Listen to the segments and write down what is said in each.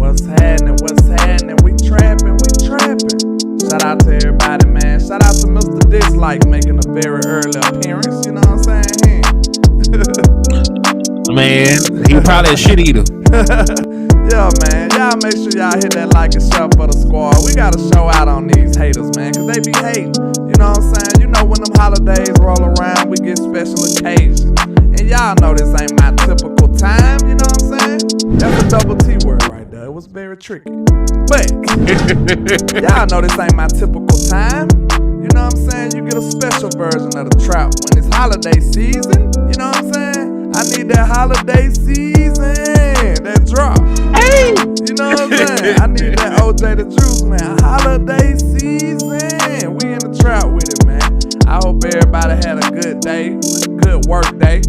What's happening? What's happening? We trapping, we trapping. Shout out to everybody, man. Shout out to Mr. Dislike making a very early appearance. You know what I'm saying? Man, he probably a shit eater. Yeah, man. Y'all make sure y'all hit that like and share for the squad. We gotta show out on these haters, man, cause they be hating. You know what I'm saying? You know when them holidays roll around, we get special occasions. And y'all know this ain't my typical time, you know what I'm saying? That's a double T word right there. It was very tricky. But y'all know this ain't my typical time. You know what I'm saying? You get a special version of the trap when it's holiday season. You know what I'm saying? I need that holiday season, that drop. Hey! You know what I'm saying? I need that OJ the Juice, man. Holiday season. We in the trap with it, man. I hope everybody had a good day, good work day.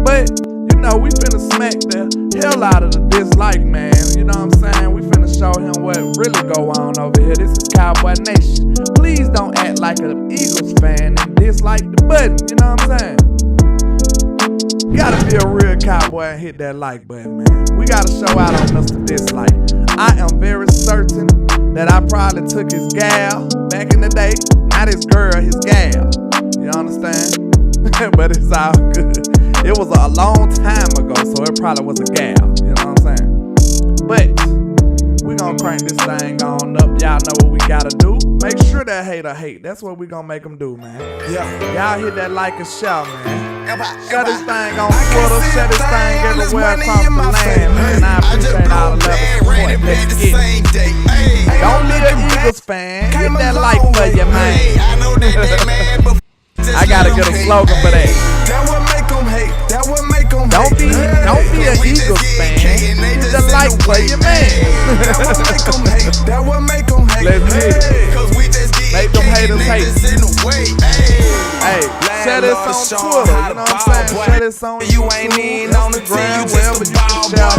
But, you know, we finna smack the hell out of the dislike, man. You know what I'm saying? We finna show him what really go on over here. This is Cowboy Nation. Please don't act like an Eagles fan and dislike the button. You know what I'm saying? You gotta be a real cowboy and hit that like button, man. We gotta show out on Mr. Dislike. I am very certain that I probably took his gal back in the day. Not his girl, his gal. You understand? But it's all good. It was a long time ago, so it probably was a gal. You know what I'm saying? But we gonna crank this thing on up. Y'all know what we gotta do. Make sure that hater hate. That's what we gonna make them do, man. Yeah. Y'all hit that like and share, man. Share this thing on Twitter. Share this thing everywhere across the land, man. I appreciate all the love and support. Let's get it. Don't be an Eagles fan. Hit that like for you, man. I gotta get a slogan for that. Don't be an Eagles fan. Hit the like for you, man. Let's get it. Make them haters hate. Hey, share this on Twitter. You know what I'm saying? Share this on YouTube, Instagram, wherever you can share.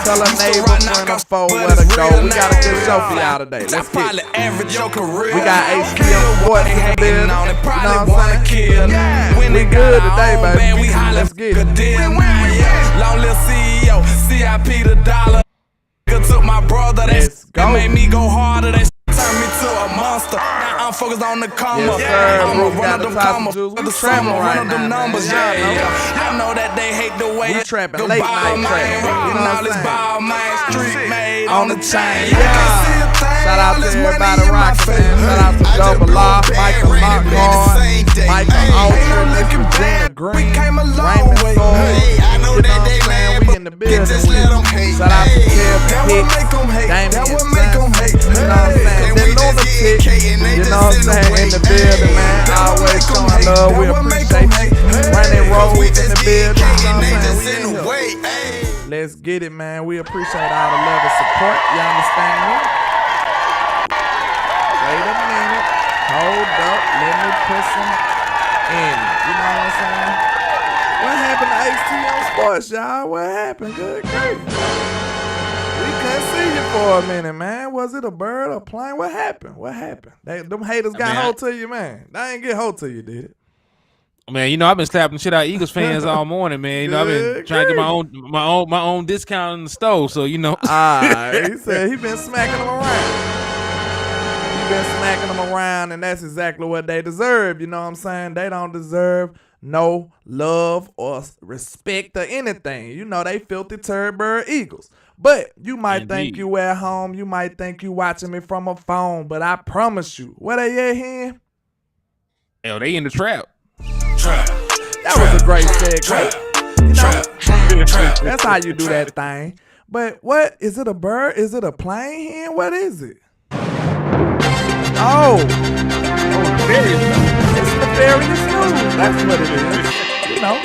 Tell a neighbor, friend, or foe where to go. We got a good show for y'all today. Let's get it. We got HTM Sports in the building. You know what I'm saying? We good today, baby. Let's get it. Long little CEO, CIP the dollar. Took my brother, that made me go harder. That turned me to a monster. Now I'm focused on the comma. I'm a run of them commas. The summer, run of them numbers. I know that they hate the way we trapping late night trap. You know what I'm saying? Street made on the chain. Shout out to everybody rocking, man. Shout out to Double R, Michael Lockhart, Michael Ultra, Mr. Gina Green, Raymond Ford. You know what I'm saying? We in the building. Shout out to Kevin Hicks, Damien Johnson. You know what I'm saying? The Lunatic. You know what I'm saying? In the building, man. Always showing love. We appreciate you. Running Rose in the building. You know what I'm saying? We in here. Let's get it, man. We appreciate all the love and support. You understand me? Wait a minute. Hold up. Let me put some in. You know what I'm saying? What happened to HTM Sports, y'all? What happened? Good grief. We couldn't see you for a minute, man. Was it a bird or plane? What happened? What happened? Them haters got hold to you, man. They ain't get hold to you, did it? Man, you know I've been slapping shit out of Eagles fans all morning, man. You know I've been trying to get my own discount in the store, so you know. He said he been smacking them around. Been smacking them around, and that's exactly what they deserve. You know what I'm saying? They don't deserve no love or respect or anything. You know, they filthy turd-bird Eagles. But you might think you at home. You might think you watching me from a phone. But I promise you, where they at here? Hell, they in the trap. That was a great segue. You know, that's how you do that thing. But what? Is it a bird? Is it a plane here? What is it? Oh, it's the various news. That's what it is. You know,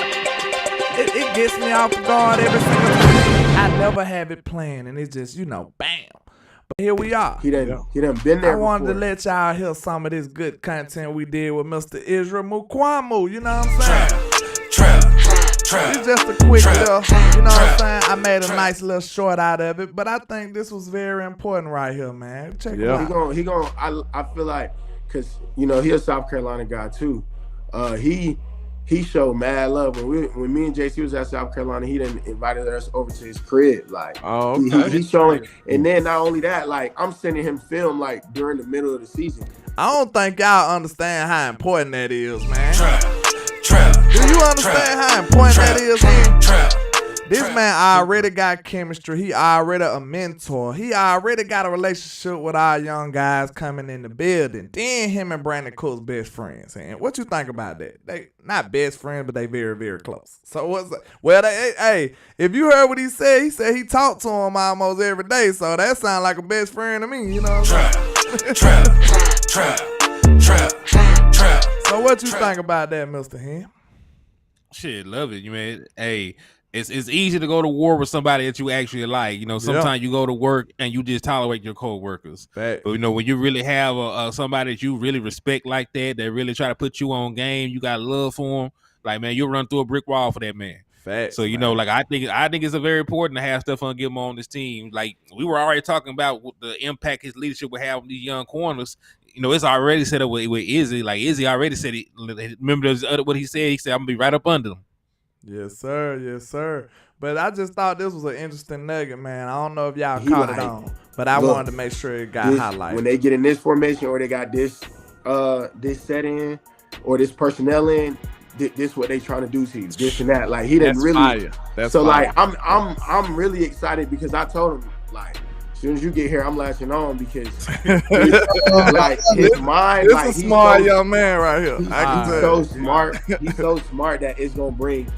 it gets me off guard every single time. I never have it planned, and it's just, you know, bam. But here we are. He done been there. I wanted before. to let y'all hear some of this good content we did with Mr. Israel Mukwamu. You know what I'm saying? It's just a quick little, you know what I'm saying? I made a nice little short out of it, but I think this was very important right here, man. Check it out. He gon' I feel like, cause you know he a South Carolina guy too. He he showed mad love when me and JC was at South Carolina. He done invited us over to his crib. Like, he's showing, and then not only that, like I'm sending him film like during the middle of the season. I don't think y'all understand how important that is, man. Trap. Do you understand how important that is, man? This man already got chemistry. He already a mentor. He already got a relationship with our young guys coming in the building. Then him and Brandon Cook's best friends. And what you think about that? They not best friends, but they very, very close. So what's well? Hey, if you heard what he said he talked to him almost every day. So that sounds like a best friend to me. You know what I'm saying? Trap. So what you think about that, Mr. Hen? Shit, love it. You mean, hey, it's easy to go to war with somebody that you actually like. You know, sometimes you go to work and you just tolerate your co-workers. But you know, when you really have somebody that you really respect like that really try to put you on game, you got love for them. Like, man, you'll run through a brick wall for that man. So you know, like I think it's very important to have Stephon Gilmore on this team. Like we were already talking about the impact his leadership would have on these young corners. You know, it's already set up with Izzy. Like Izzy already said, remember what he said? He said, "I'm gonna be right up under them." Yes, sir. Yes, sir. But I just thought this was an interesting nugget, man. I don't know if y'all caught it on, but I wanted to make sure it got highlighted. When they get in this formation or they got this set in or this personnel in, this what they trying to do to you, this and that. Like he didn't really. Fire. That's fire. Like I'm really excited because I told him like as soon as you get here, I'm latching on because like his mind. It's like, a smart young man right here. He's so smart. He's so smart that it's gonna bring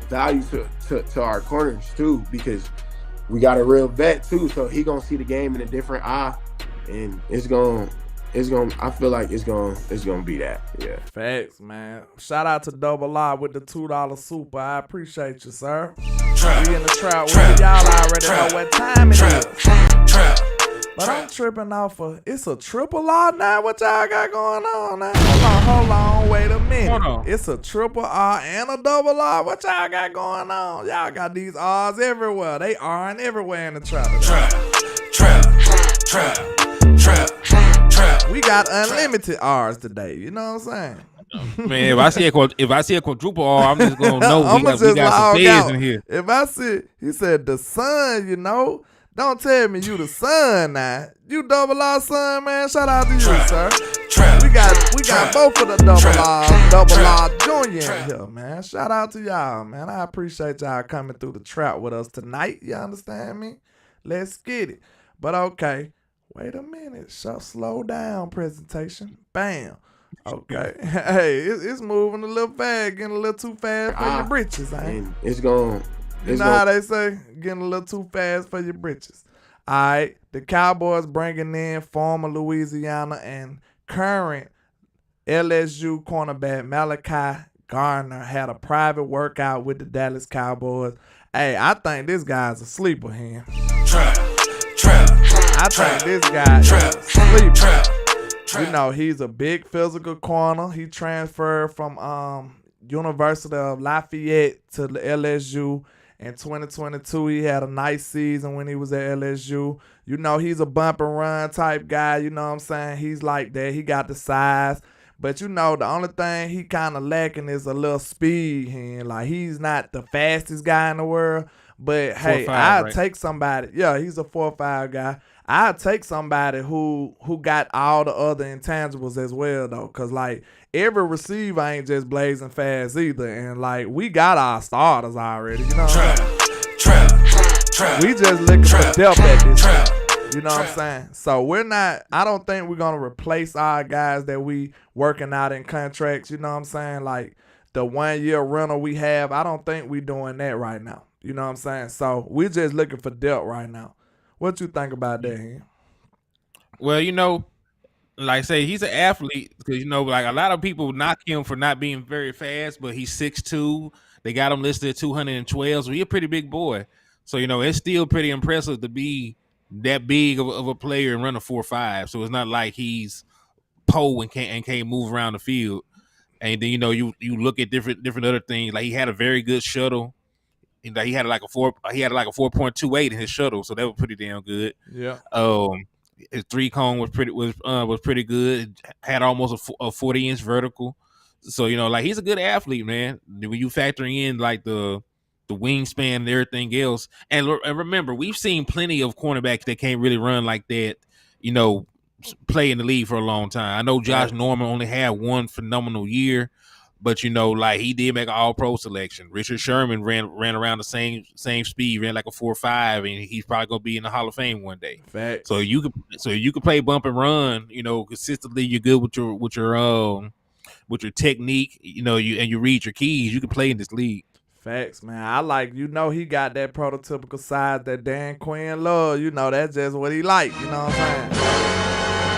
value to our corners too because we got a real vet too. So he gonna see the game in a different eye, and it's gonna. I feel like it's gonna be that. Yeah. Facts, man. Shout out to Double R with the $2 super. I appreciate you, sir. We in the trap. Y'all already know what time it is. But I'm tripping off it's a triple R now. What y'all got going on now? Hold on. Wait a minute. It's a triple R and a double R. What y'all got going on? Y'all got these R's everywhere. They R'ing everywhere in the trap. We got unlimited R's today. You know what I'm saying? Man, if I see a quadruple R, I'm just gonna know we got some feds in here. If I see, he said the son, you know. Don't tell me you the son now. You double R son, man. Shout out to you, sir. We got both of the double R junior in here, man. Shout out to y'all, man. I appreciate y'all coming through the trap with us tonight. You understand me? Let's get it. But okay. Wait a minute. Slow down, presentation. Bam. Okay. Hey, it's moving a little fast, getting a little too fast for your britches, ain't it? It's going. You know how they say? Getting a little too fast for your britches. All right. The Cowboys bringing in former Louisiana and current LSU cornerback Malachi Garner had a private workout with the Dallas Cowboys. Hey, I think this guy's a sleeper here. I think this guy is a sleeper. You know, he's a big physical corner. He transferred from University of Lafayette to the LSU. In 2022, he had a nice season when he was at LSU. You know, he's a bump and run type guy. You know what I'm saying? He's like that. He got the size. But, you know, the only thing he kind of lacking is a little speed. Like, he's not the fastest guy in the world. But, hey, I'll take somebody. Yeah, he's a 4.5 guy. I'll take somebody who got all the other intangibles as well, though. Because, like, every receiver ain't just blazing fast either. And, like, we got our starters already. You know what I'm saying? We just looking for depth at this time. You know what I'm saying? So I don't think we're going to replace our guys that we working out in contracts. You know what I'm saying? Like, the 1 year rental we have, I don't think we doing that right now. You know what I'm saying? So we're just looking for depth right now. What you think about that, Hen? Well, you know, like I say, he's an athlete because, you know, like a lot of people knock him for not being very fast, but he's 6'2". They got him listed at 212, so he's a pretty big boy. So, you know, it's still pretty impressive to be that big of a player and run a 4.5. So it's not like he's pole and can't move around the field. And then, you know, you look at different other things. Like he had a very good shuttle. He had like a 4.28 in his shuttle, so that was pretty damn good. Yeah. His 3-cone was pretty good. Had almost a 40-inch vertical. So like he's a good athlete, man. When you factor in like the wingspan and everything else, and remember, we've seen plenty of cornerbacks that can't really run like that. Play in the league for a long time. I know Josh Norman only had one phenomenal year, but like he did make an All-Pro selection. Richard Sherman ran around the same speed, ran like a 4.5, and he's probably gonna be in the Hall of Fame one day. Facts. So you could play bump and run, consistently. You're good with your technique, you read your keys. You can play in this league. Facts, man. I like, he got that prototypical size that Dan Quinn love. That's just what he like. You know what I'm saying?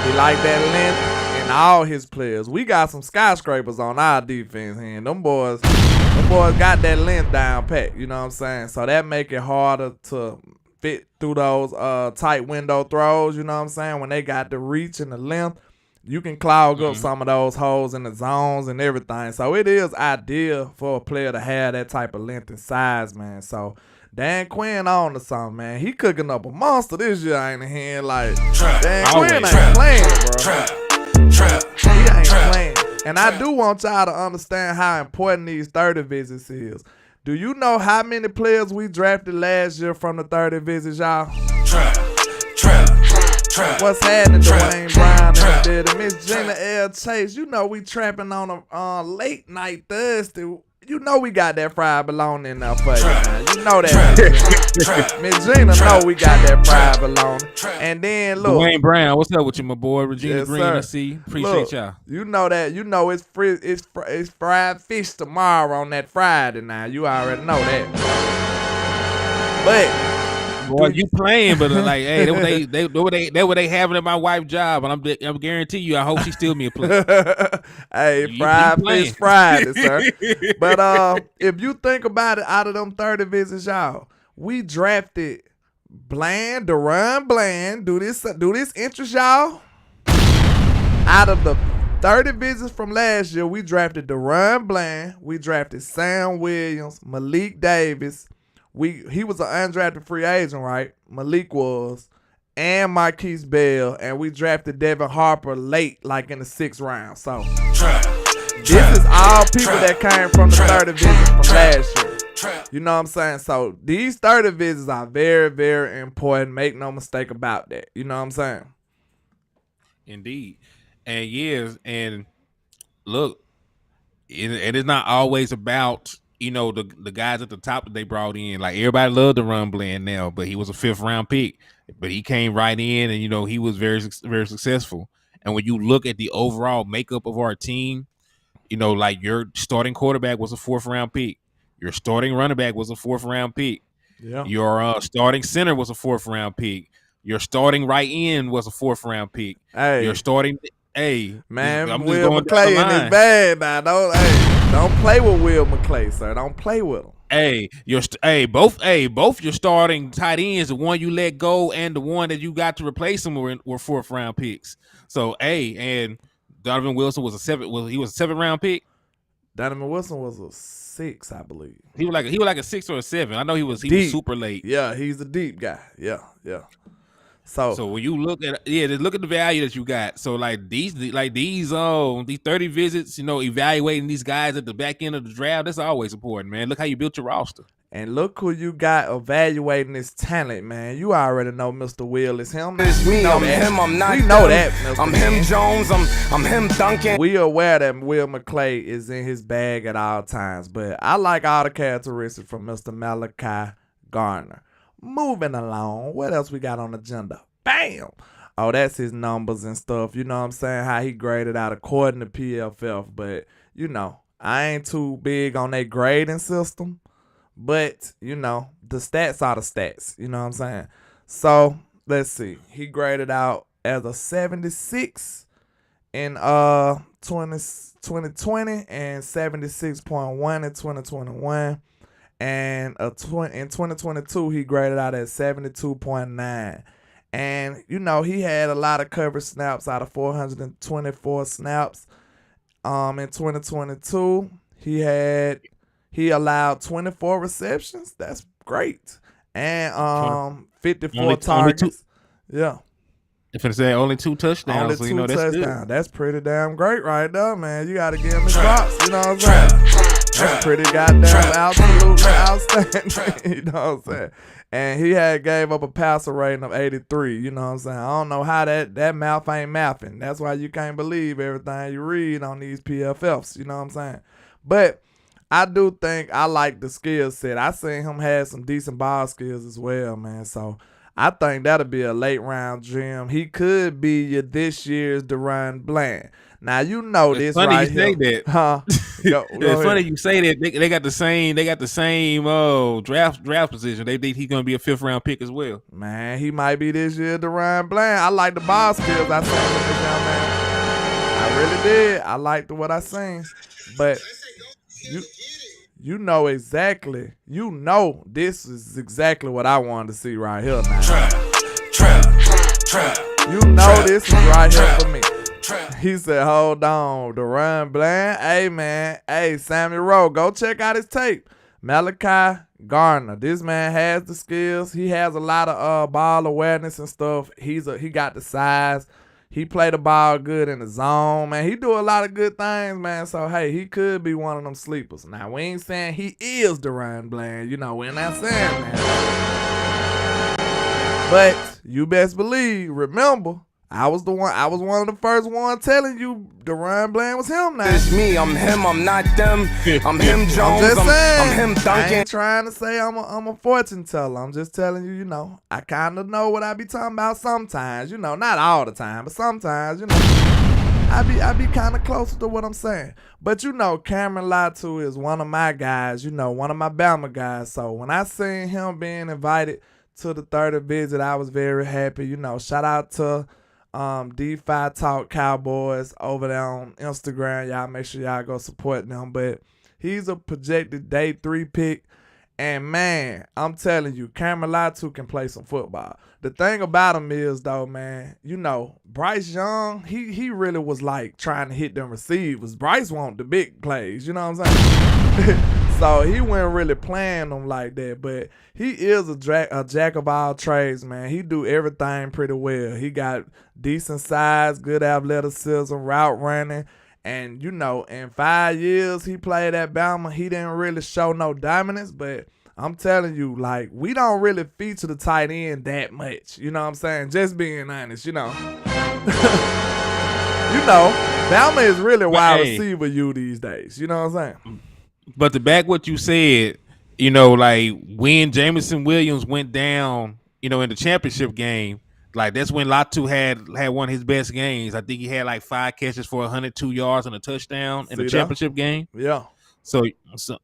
He like that length in all his players. We got some skyscrapers on our defense, and them boys got that length down pat. You know what I'm saying? So that make it harder to fit through those tight window throws. You know what I'm saying? When they got the reach and the length, you can clog up some of those holes in the zones and everything. So it is ideal for a player to have that type of length and size, man. So Dan Quinn on to something, man. He cooking up a monster this year, ain't he? Like, Dan Quinn ain't playing, bro. He ain't playing. And I do want y'all to understand how important these 30 visits is. Do you know how many players we drafted last year from the 30 visits, y'all? What's happening, Dwayne Brown and Miss Gina L. Chase? We trapping on a late night Thursday. We got that fried bologna in there for you, man. That. Miss Gina know we got that fried bologna. And then, look. Dwayne Brown, what's up with you, my boy? Regina yes, Green, sir. I see. Appreciate y'all. It's free. It's fried fish tomorrow on that Friday now. You already know that. But boy, you playing, but like, hey, that what they having at my wife's job, and I'm guarantee you, I hope she steal me a plate. Hey, fried fish Friday, sir. But if you think about it, out of them 30 visits, y'all, we drafted Deron Bland. Do this interest y'all? Out of the 30 visits from last year, we drafted Deron Bland. We drafted Sam Williams, Malik Davis. He was an undrafted free agent, right? Malik was, and Marquise Bell, and we drafted Devin Harper late, like in the 6th round. So this is all people that came from the 30 visits from last year. You know what I'm saying? So these 30 visits are very, very important. Make no mistake about that. You know what I'm saying? Indeed. And yes, and look, it is not always about the guys at the top that they brought in. Like, everybody loved to run Bland now, but he was a 5th round pick. But he came right in, and he was very, very successful. And when you look at the overall makeup of our team, like your starting quarterback was a 4th round pick, your starting running back was a 4th round pick, your starting center was a 4th round pick, your starting right end was a 4th round pick. Hey, your starting. Hey, man, I'm Will McClay in his bag now. Don't play with Will McClay, sir. Don't play with him. Both your starting tight ends, the one you let go and the one that you got to replace him were 4th round picks. So, and Donovan Wilson was a 7th round pick. Donovan Wilson was a 6, I believe. He was like a 6 or a 7. I know he was super late. Yeah, he's a deep guy. Yeah. So when you look at the value that you got. So these 30 visits, evaluating these guys at the back end of the draft, that's always important, man. Look how you built your roster. And look who you got evaluating his talent, man. You already know Mr. Will is him. It's me, I'm him, I'm not. We know that, Mr. I'm him Jones, I'm him Duncan. We are aware that Will McClay is in his bag at all times, but I like all the characteristics from Mr. Malachi Garner. Moving along, what else we got on the agenda? Bam! Oh, that's his numbers and stuff. You know what I'm saying? How he graded out according to PFF. But, I ain't too big on that grading system. But, the stats are the stats. You know what I'm saying? So, let's see. He graded out as a 76 in 2020 and 76.1 in 2021. And in 2022, he graded out at 72.9. And, he had a lot of coverage snaps out of 424 snaps. In 2022, he allowed 24 receptions. That's great. And 54 targets. Yeah. If it's say only 2 touchdowns, only so, 2 that's touchdowns. good. That's pretty damn great right there, man. You got to give him his props. You know what I'm saying? That's pretty goddamn absolutely outstanding. You know what I'm saying? And he had gave up a passer rating of 83. You know what I'm saying? I don't know how that math ain't mathing. That's why you can't believe everything you read on these PFFs. You know what I'm saying? But I do think I like the skill set. I seen him have some decent ball skills as well, man. So I think that'll be a late round gem. He could be this year's Deron Bland. Now you know it's this funny right you here. say that. Huh? It's funny you say that. They got the same draft position. He's gonna be a 5th round pick as well. Man, he might be this year Deron Bland. I like the ball skills I seen from this young man. I really did. I liked what I seen. But you know exactly. You know this is exactly what I wanted to see right here now. You know this is right here for me. He said, hold on, Deron Bland. Hey, man. Hey, Sammy Rowe, go check out his tape. Malachi Garner. This man has the skills. He has a lot of ball awareness and stuff. He got the size. He play the ball good in the zone, man. He do a lot of good things, man. So, hey, he could be one of them sleepers. Now, we ain't saying he is Deron Bland. You know, we're not saying that. But you best believe, remember, I was one of the first ones telling you Deron Bland was him now. It's me, I'm him, I'm not them. I'm him, Jones, I'm just saying. I'm him, Duncan. I ain't trying to say I'm a fortune teller. I'm just telling you, you know, I kind of know what I be talking about sometimes. You know, not all the time, but sometimes, you know, I be kind of closer to what I'm saying. But, you know, Cameron Latu is one of my guys, you know, one of my Bama guys. So when I seen him being invited to the 30th visit, I was very happy. You know, shout out to DeFi Talk Cowboys over there on Instagram. Y'all make sure y'all go support them. But he's a projected day 3 pick. And man, I'm telling you, Cameron Latu can play some football. The thing about him is though, man, you know, Bryce Young, he really was like trying to hit them receivers. Bryce want the big plays, you know what I'm saying? So he wasn't really playing them like that, but he is a jack of all trades, man. He do everything pretty well. He got decent size, good athleticism, route running, and you know, in 5 years he played at Bama, he didn't really show no dominance, but I'm telling you, like, we don't really feature the tight end that much. You know what I'm saying? Just being honest, you know. You know, Bama is really wide receiver you these days. You know what I'm saying? But to back what you said, you know, like when Jameson Williams went down, you know, in the championship game, like that's when Latu had one of his best games. I think he had like 5 catches for 102 yards and a touchdown in the championship game. Yeah. So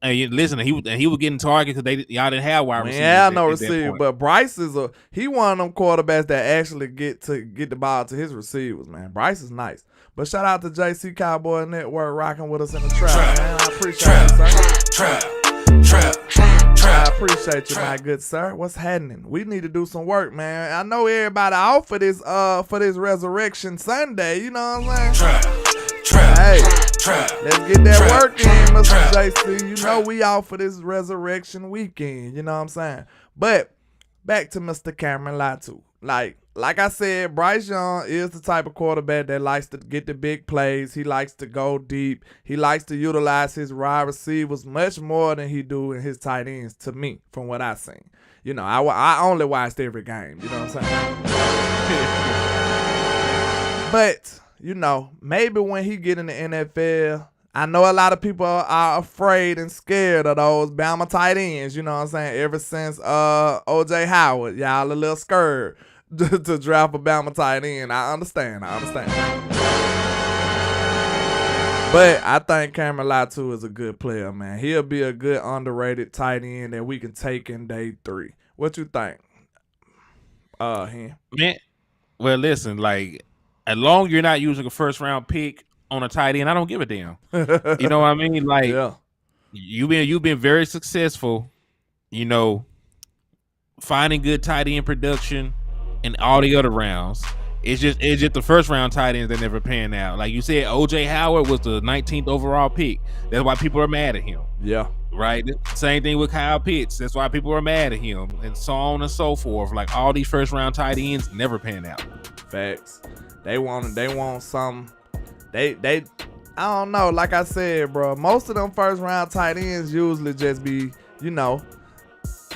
and listen, he was getting targeted because y'all didn't have wide receivers. Yeah, no receiver, but Bryce is he one of them quarterbacks that actually get the ball to his receivers, man. Bryce is nice. But shout out to JC Cowboy Network rocking with us in the trap, man. I appreciate you, sir. I appreciate you, my good sir. What's happening? We need to do some work, man. I know everybody out for this Resurrection Sunday. You know what I'm saying? Hey, let's get that work in, Mr. JC. You know we out for this Resurrection weekend. You know what I'm saying? But back to Mr. Cameron Latu. Like I said, Bryce Young is the type of quarterback that likes to get the big plays. He likes to go deep. He likes to utilize his wide receivers much more than he do in his tight ends, to me, from what I've seen. You know, I only watched every game. You know what I'm saying? But, you know, maybe when he get in the NFL, I know a lot of people are afraid and scared of those Bama tight ends. You know what I'm saying? Ever since O.J. Howard, y'all a little scared to draft a Bama tight end. I understand. But I think Cameron Latu is a good player, man. He'll be a good underrated tight end that we can take in day 3. What you think? Him? Man, well, listen, like, as long as you're not using a first round pick on a tight end, I don't give a damn. You know what I mean? Like, yeah. You've been very successful, you know, finding good tight end production in all the other rounds. It's just the first round tight ends that never pan out. Like you said, O.J. Howard was the 19th overall pick. That's why people are mad at him. Yeah. Right? Same thing with Kyle Pitts. That's why people are mad at him, and so on and so forth. Like all these first round tight ends never pan out. Facts. They want some. They I don't know. Like I said, bro, most of them first round tight ends usually just be,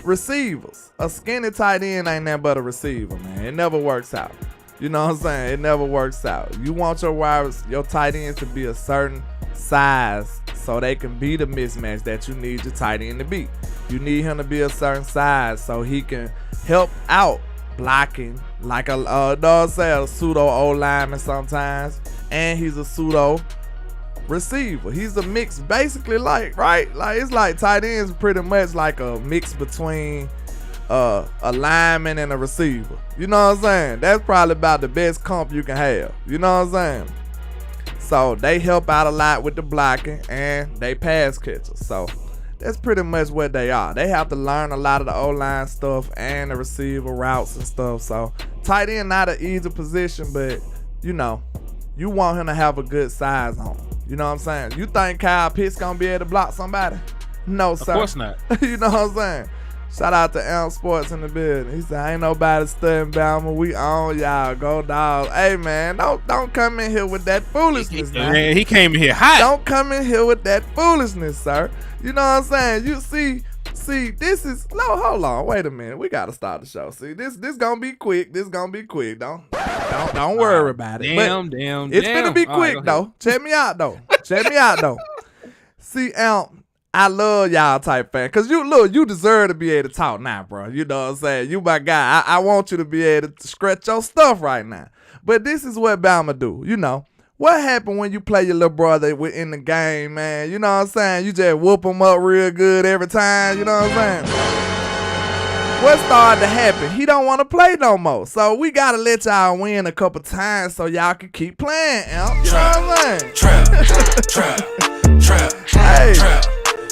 receivers. A skinny tight end ain't nothing but a receiver, man. It never works out. You know what I'm saying? It never works out. You want your tight ends to be a certain size so they can be the mismatch that you need your tight end to be. You need him to be a certain size so he can help out blocking like a pseudo O-lineman sometimes, and he's a pseudo receiver. He's a mix, basically, right? Like it's like tight ends pretty much like a mix between a lineman and a receiver. You know what I'm saying? That's probably about the best comp you can have. You know what I'm saying? So they help out a lot with the blocking and they pass catchers. So that's pretty much what they are. They have to learn a lot of the O-line stuff and the receiver routes and stuff. So tight end not an easy position, but you want him to have a good size on him. You know what I'm saying? You think Kyle Pitts gonna be able to block somebody? No, sir. Of course not. You know what I'm saying? Shout out to Elm Sports in the building. He said, ain't nobody studying Bama. We on y'all. Go Dogs. Hey, man, don't come in here with that foolishness, man. He came in here hot. Don't come in here with that foolishness, sir. You know what I'm saying? You see, this is, no, hold on. Wait a minute. We got to start the show. See, this going to be quick. This going to be quick. Don't worry about it. Damn. It's going to be quick, though. Check me out, though. See, I love y'all type fan. Because you deserve to be able to talk now, bro. You know what I'm saying? You my guy. I want you to be able to scratch your stuff right now. But this is what Bama do. What happened when you play your little brother in the game, man? You know what I'm saying? You just whoop him up real good every time. You know what I'm saying? What started to happen? He don't want to play no more. So we got to let y'all win a couple times so y'all can keep playing, Elm. You know what I'm saying? Trap.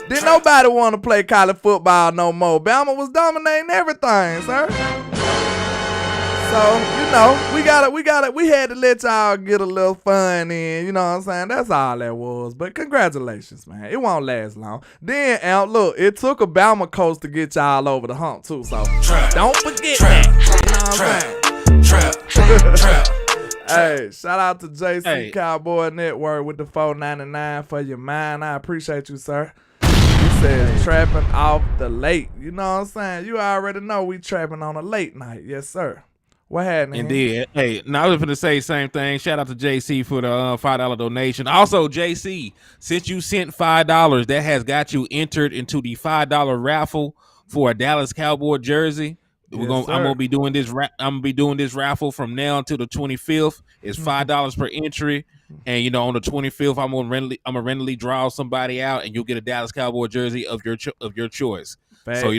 Didn't nobody want to play college football no more. Bama was dominating everything, sir. So, we had to let y'all get a little fun in, you know what I'm saying? That's all that was. But congratulations, man. It won't last long. Then, look, it took a Bama coach to get y'all over the hump, too. So, don't forget that. You know what I'm saying? Hey, shout out to JC Cowboy Network with the $4.99 for your mind. I appreciate you, sir. He said trapping off the late. You know what I'm saying? You already know we trapping on a late night. Yes, sir. What happened? Indeed. Hey, now I was going to say the same thing. Shout out to JC for the $5 donation. Also, JC, since you sent $5, that has got you entered into the $5 raffle for a Dallas Cowboy jersey. I'm gonna be doing this. I'm gonna be doing this raffle from now until the 25th. It's $5 per entry, and on the 25th, I'm gonna randomly draw somebody out, and you'll get a Dallas Cowboy jersey of your choice. Facts. So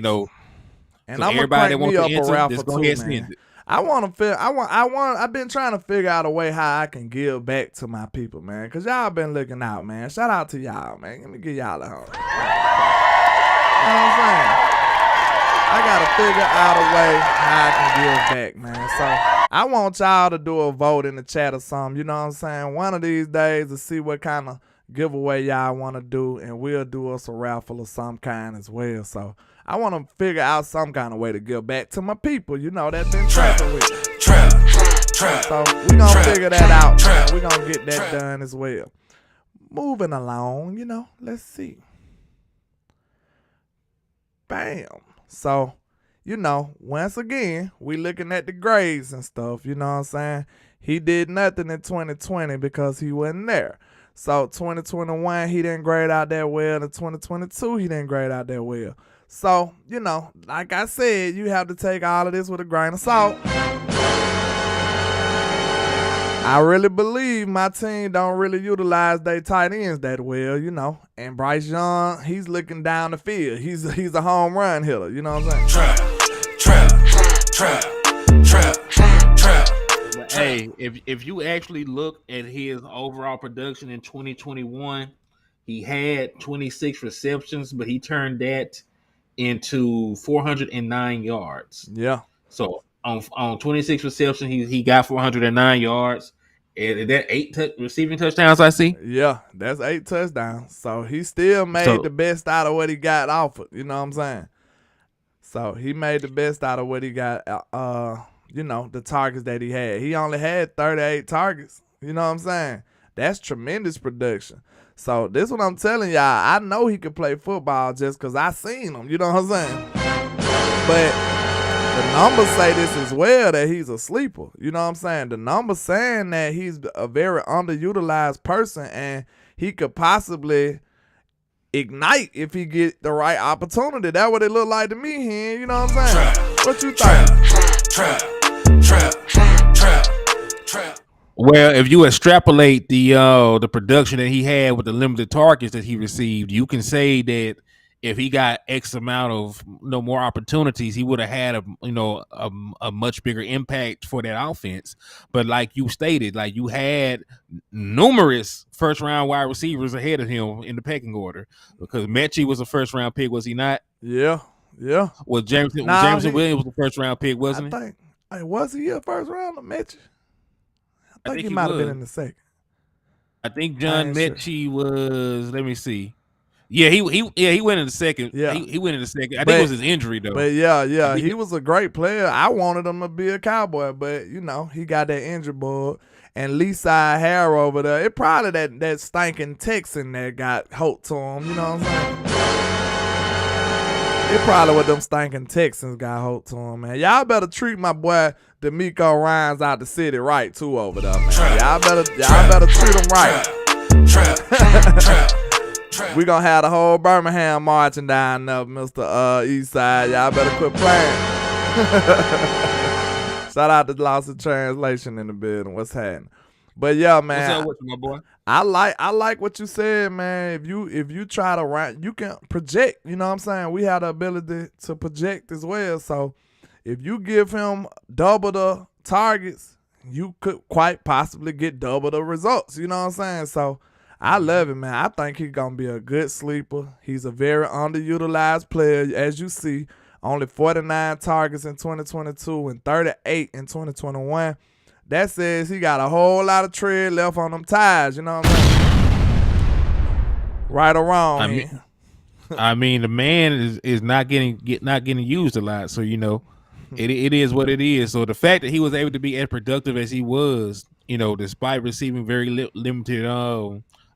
and I'm everybody that wants to enter, just go ahead and send it. I've been trying to figure out a way how I can give back to my people, man, because y'all been looking out, man. Shout out to y'all, man. Let me give y'all a hug. You know what I'm saying? I gotta figure out a way how I can give back, man. So I want y'all to do a vote in the chat or something. You know what I'm saying? One of these days to see what kind of giveaway y'all want to do, and we'll do us a raffle of some kind as well. So I want to figure out some kind of way to give back to my people, that been trapping with me. So we gonna figure that out. We gonna get that done as well. Moving along, let's see. Bam. So, once again, we looking at the grades and stuff, you know what I'm saying? He did nothing in 2020 because he wasn't there. So, 2021, he didn't grade out that well. In 2022, he didn't grade out that well. So, like I said, you have to take all of this with a grain of salt. I really believe my team don't really utilize their tight ends that well, And Bryce Young, he's looking down the field. He's a home run hitter, you know what I'm saying? Trap. But hey, if you actually look at his overall production in 2021, he had 26 receptions, but he turned that into 409 yards. Yeah. So on 26 receptions, he got 409 yards. And that 8 receiving touchdowns I see? Yeah, that's 8 touchdowns. So he still made the best out of what he got offered. You know what I'm saying? So he made the best out of what he got the targets that he had. He only had 38 targets. You know what I'm saying? That's tremendous production. So this is what I'm telling y'all. I know he could play football just because I seen him. You know what I'm saying? But the numbers say this as well, that he's a sleeper. You know what I'm saying? The numbers saying that he's a very underutilized person and he could possibly ignite if he get the right opportunity. That's what it look like to me here. You know what I'm saying? What you think? Trap. Well, if you extrapolate the production that he had with the limited targets that he received, you can say that if he got X amount of more opportunities, he would have had a much bigger impact for that offense. But like you stated, like you had numerous first round wide receivers ahead of him in the pecking order, because Mechie was a first round pick, was he not? Yeah. Was Jameson Williams was a first round pick, wasn't he? Was he a first round of Mechie? I think he might have been in the second. I think John Mechie was. Let me see. Yeah, he went in the second. Yeah, he went in the second. I think it was his injury though. But yeah, he was a great player. I wanted him to be a Cowboy, but he got that injury bug. And Lee Side hair over there. It probably that stinking Texan that got hooked to him. You know what I'm saying? It probably what them stinking Texans got hooked to him, man. Y'all better treat my boy D'Amico Ryans out the city right too over there, man. Y'all better treat him right. We gonna have the whole Birmingham marching down there, Mr. Eastside. Y'all better quit playing. Shout out to Lost in Translation in the building. What's happening? But yeah, man. What's up with you, my boy? I like what you said, man. If you try to write, you can project. You know what I'm saying? We have the ability to project as well. So if you give him double the targets, you could quite possibly get double the results. You know what I'm saying? So I love it, man. I think he's going to be a good sleeper. He's a very underutilized player. As you see, only 49 targets in 2022 and 38 in 2021. That says he got a whole lot of tread left on them tires. You know what I'm saying? Right or wrong, I mean, the man is not getting used a lot. So, it is what it is. So the fact that he was able to be as productive as he was, despite receiving very limited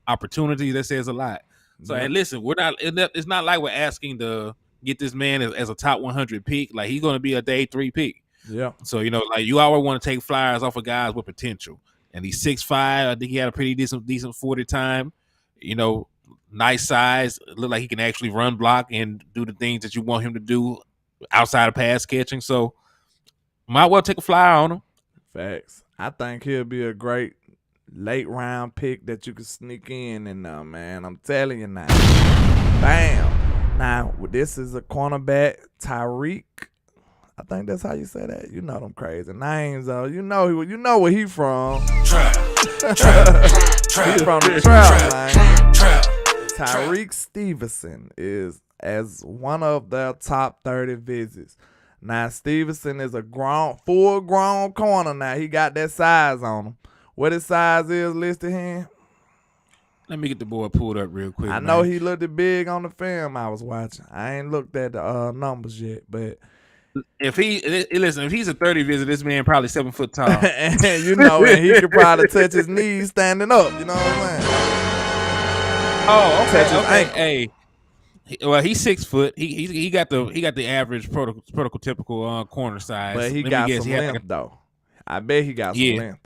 opportunities, that says a lot. So, and listen, it's not like we're asking to get this man as a top 100 pick. Like, he's going to be a day 3 pick. Yeah. So, like you always want to take flyers off of guys with potential. And he's 6'5". I think he had a pretty decent 40 time. Nice size. Look like he can actually run, block, and do the things that you want him to do outside of pass catching. So, might well take a flyer on him. Facts. I think he'll be a great late round pick that you can sneak in and man. I'm telling you now. Bam. Now, this is a cornerback, Tyreek. I think that's how you say that. You know them crazy names, though. You know where he from. Trap. He's from the trap, man. Tyreek Stevenson is as one of their top 30 visits. Now, Stevenson is a full grown corner now. He got that size on him. What his size is listed here? Let me get the boy pulled up real quick. I know he looked big on the film I was watching. I ain't looked at the numbers yet, but if he's a 30 visit, this man probably 7 foot tall. and he could probably touch his knees standing up. You know what I'm saying? Oh, okay. Hey, well, he's 6 foot. He got the average prototypical corner size. But he got some length though. I bet he got some length.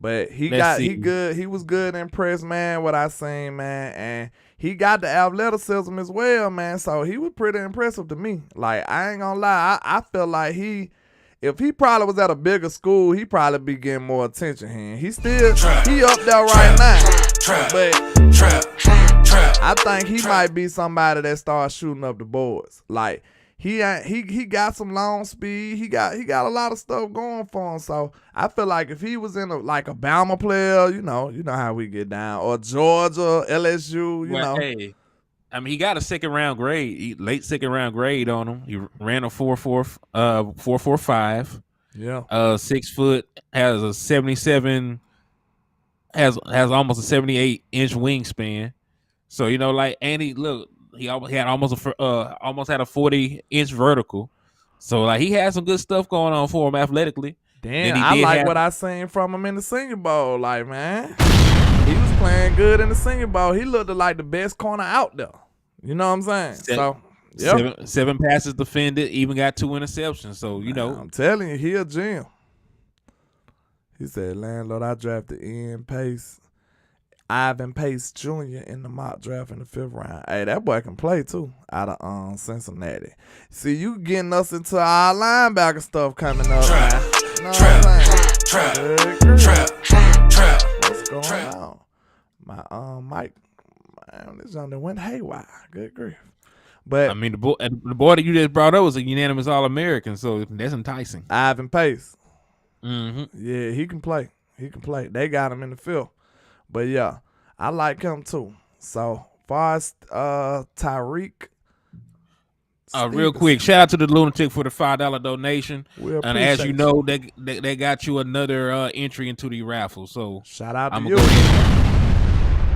But he good. He was good in press, man. What I seen, man, and he got the athleticism as well, man. So he was pretty impressive to me. Like, I ain't gonna lie, I felt like if he probably was at a bigger school, he probably be getting more attention here. He up there right now. But I think he might be somebody that starts shooting up the boards. Like, he got some long speed. He got a lot of stuff going for him. So I feel like if he was in a Bama player, you know how we get down, or Georgia, LSU, Hey, I mean, he got a late second round grade on him. He ran a 4.45. Yeah. 6 foot, has a 77, has almost a 78-inch wingspan. So and he had almost had a 40-inch vertical. So he had some good stuff going on for him athletically. Then I like what I seen from him in the Senior Bowl. Like, man, he was playing good in the Senior Bowl. He looked like the best corner out there. You know what I'm saying? Seven passes defended, even got 2 interceptions. So, you know. I'm telling you, he a gem. He said, landlord, I drafted Ivan Pace Jr. in the mock draft in the 5th round. Hey, that boy can play too, out of Cincinnati. See, you getting us into our linebacker stuff coming up, man. You know what I'm saying? What's going on? My Mike, man, this young went haywire. Good grief. But I mean, the boy that you just brought up was a unanimous All-American, so that's enticing. Ivan Pace. Mm-hmm. Yeah, he can play. They got him in the field. But yeah, I like him too. So far as Tyreek. Real quick, shout out to the Lunatic for the $5 donation. And as you know, they got you another entry into the raffle. So shout out to you.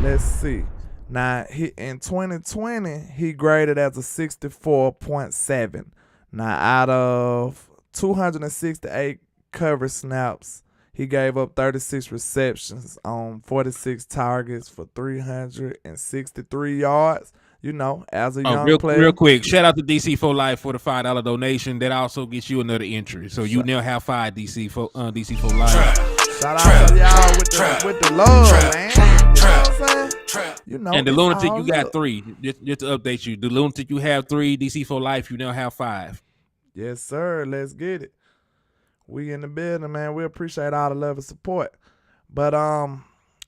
Let's see. Now, in 2020, he graded as a 64.7. Now, out of 268 coverage snaps, he gave up 36 receptions on 46 targets for 363 yards. You know, as a young player. Real quick, shout out to DC for Life for the $5 donation. That also gets you another entry. So you now have 5 DC for Life. Shout out to y'all with the love, man. You know what I'm saying? You know, and the Lunatic, you got 3. Just to update you, the Lunatic, you have 3. DC for Life, you now have 5. Yes, sir. Let's get it. We in the building, man. We appreciate all the love and support. But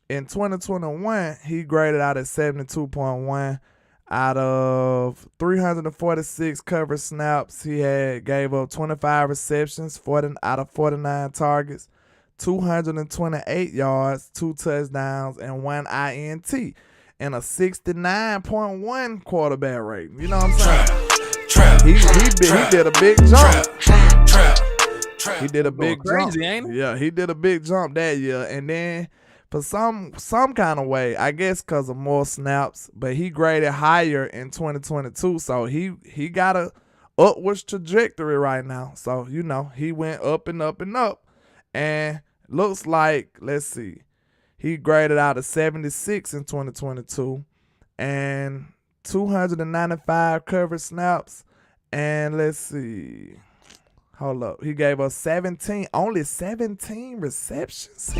in 2021, he graded out at 72.1. Out of 346 coverage snaps, he gave up 25 receptions, 40 out of 49 targets, 228 yards, 2 touchdowns, and 1 INT, and a 69.1 quarterback rate. You know what I'm saying? He did a big jump. He did a big jump. Ain't it? Yeah, he did a big jump that year. And then for some kind of way, I guess because of more snaps, but he graded higher in 2022. So he got a upwards trajectory right now. So, you know, he went up and up and up. And looks like, let's see, he graded out a 76 in 2022 and 295 coverage snaps. And let's see. Hold up. He gave us only 17 receptions.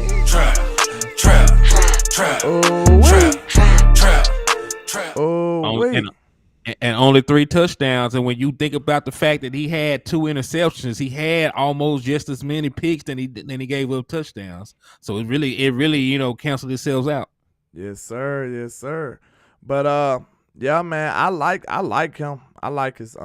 And only 3 touchdowns. And when you think about the fact that he had 2 interceptions, he had almost just as many picks than he gave up touchdowns. So it really, you know, canceled itself out. Yes, sir. Yes, sir. But yeah, man, I like him. I like his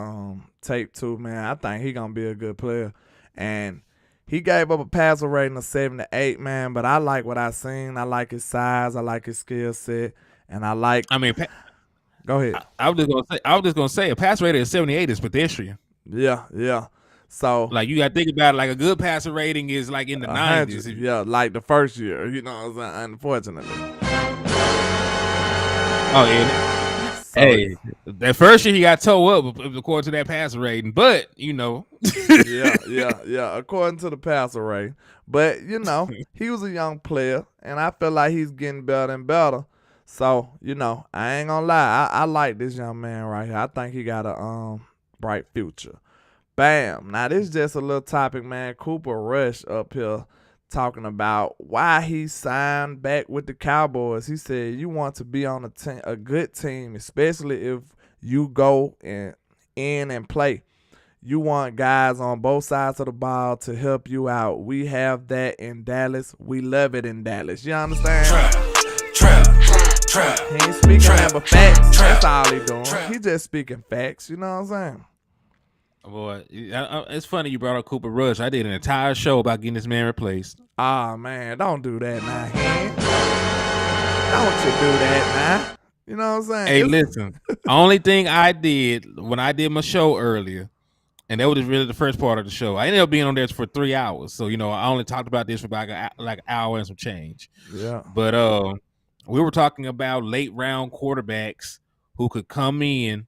tape too, man. I think he gonna be a good player. And he gave up a passer rating of 78, man. But I like what I seen. I like his size. I like his skill set. And I like. I mean, go ahead. I was just gonna say a pass rating of 78 is pedestrian. Yeah. So like you gotta think about it, like a good passer rating is like in the 90s. Yeah, like the first year. You know what I'm saying? Unfortunately. Oh yeah. Hey, that first year he got towed up according to that passer rating, but you know. yeah. According to the passer rating, but you know, he was a young player, and I feel like he's getting better and better. So you know, I ain't gonna lie, I like this young man right here. I think he got a bright future. Bam. Now this is just a little topic, man. Cooper Rush up here talking about why he signed back with the Cowboys. He said you want to be on a good team, especially if you go in and play. You want guys on both sides of the ball to help you out. We have that in Dallas. We love it in Dallas. You understand? He ain't speaking number facts. That's all he doing. He just speaking facts. You know what I'm saying? Boy, it's funny you brought up Cooper Rush. I did an entire show about getting this man replaced. Ah, man, don't do that now, Hen. Don't you do that now. You know what I'm saying? Hey, listen, only thing I did when I did my show earlier, and that was really the first part of the show, I ended up being on there for 3 hours. So, you know, I only talked about this for about like an hour and some change. Yeah. But we were talking about late round quarterbacks who could come in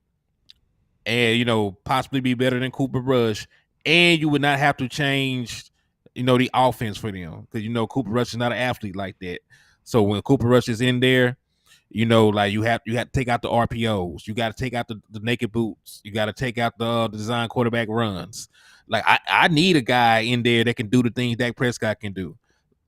and, you know, possibly be better than Cooper Rush, and you would not have to change the offense for them, because Cooper Rush is not an athlete like that. So when Cooper Rush is in there, like you have to take out the RPOs, you got to take out the naked boots, you got to take out the design quarterback runs. Like I need a guy in there that can do the things Dak Prescott can do.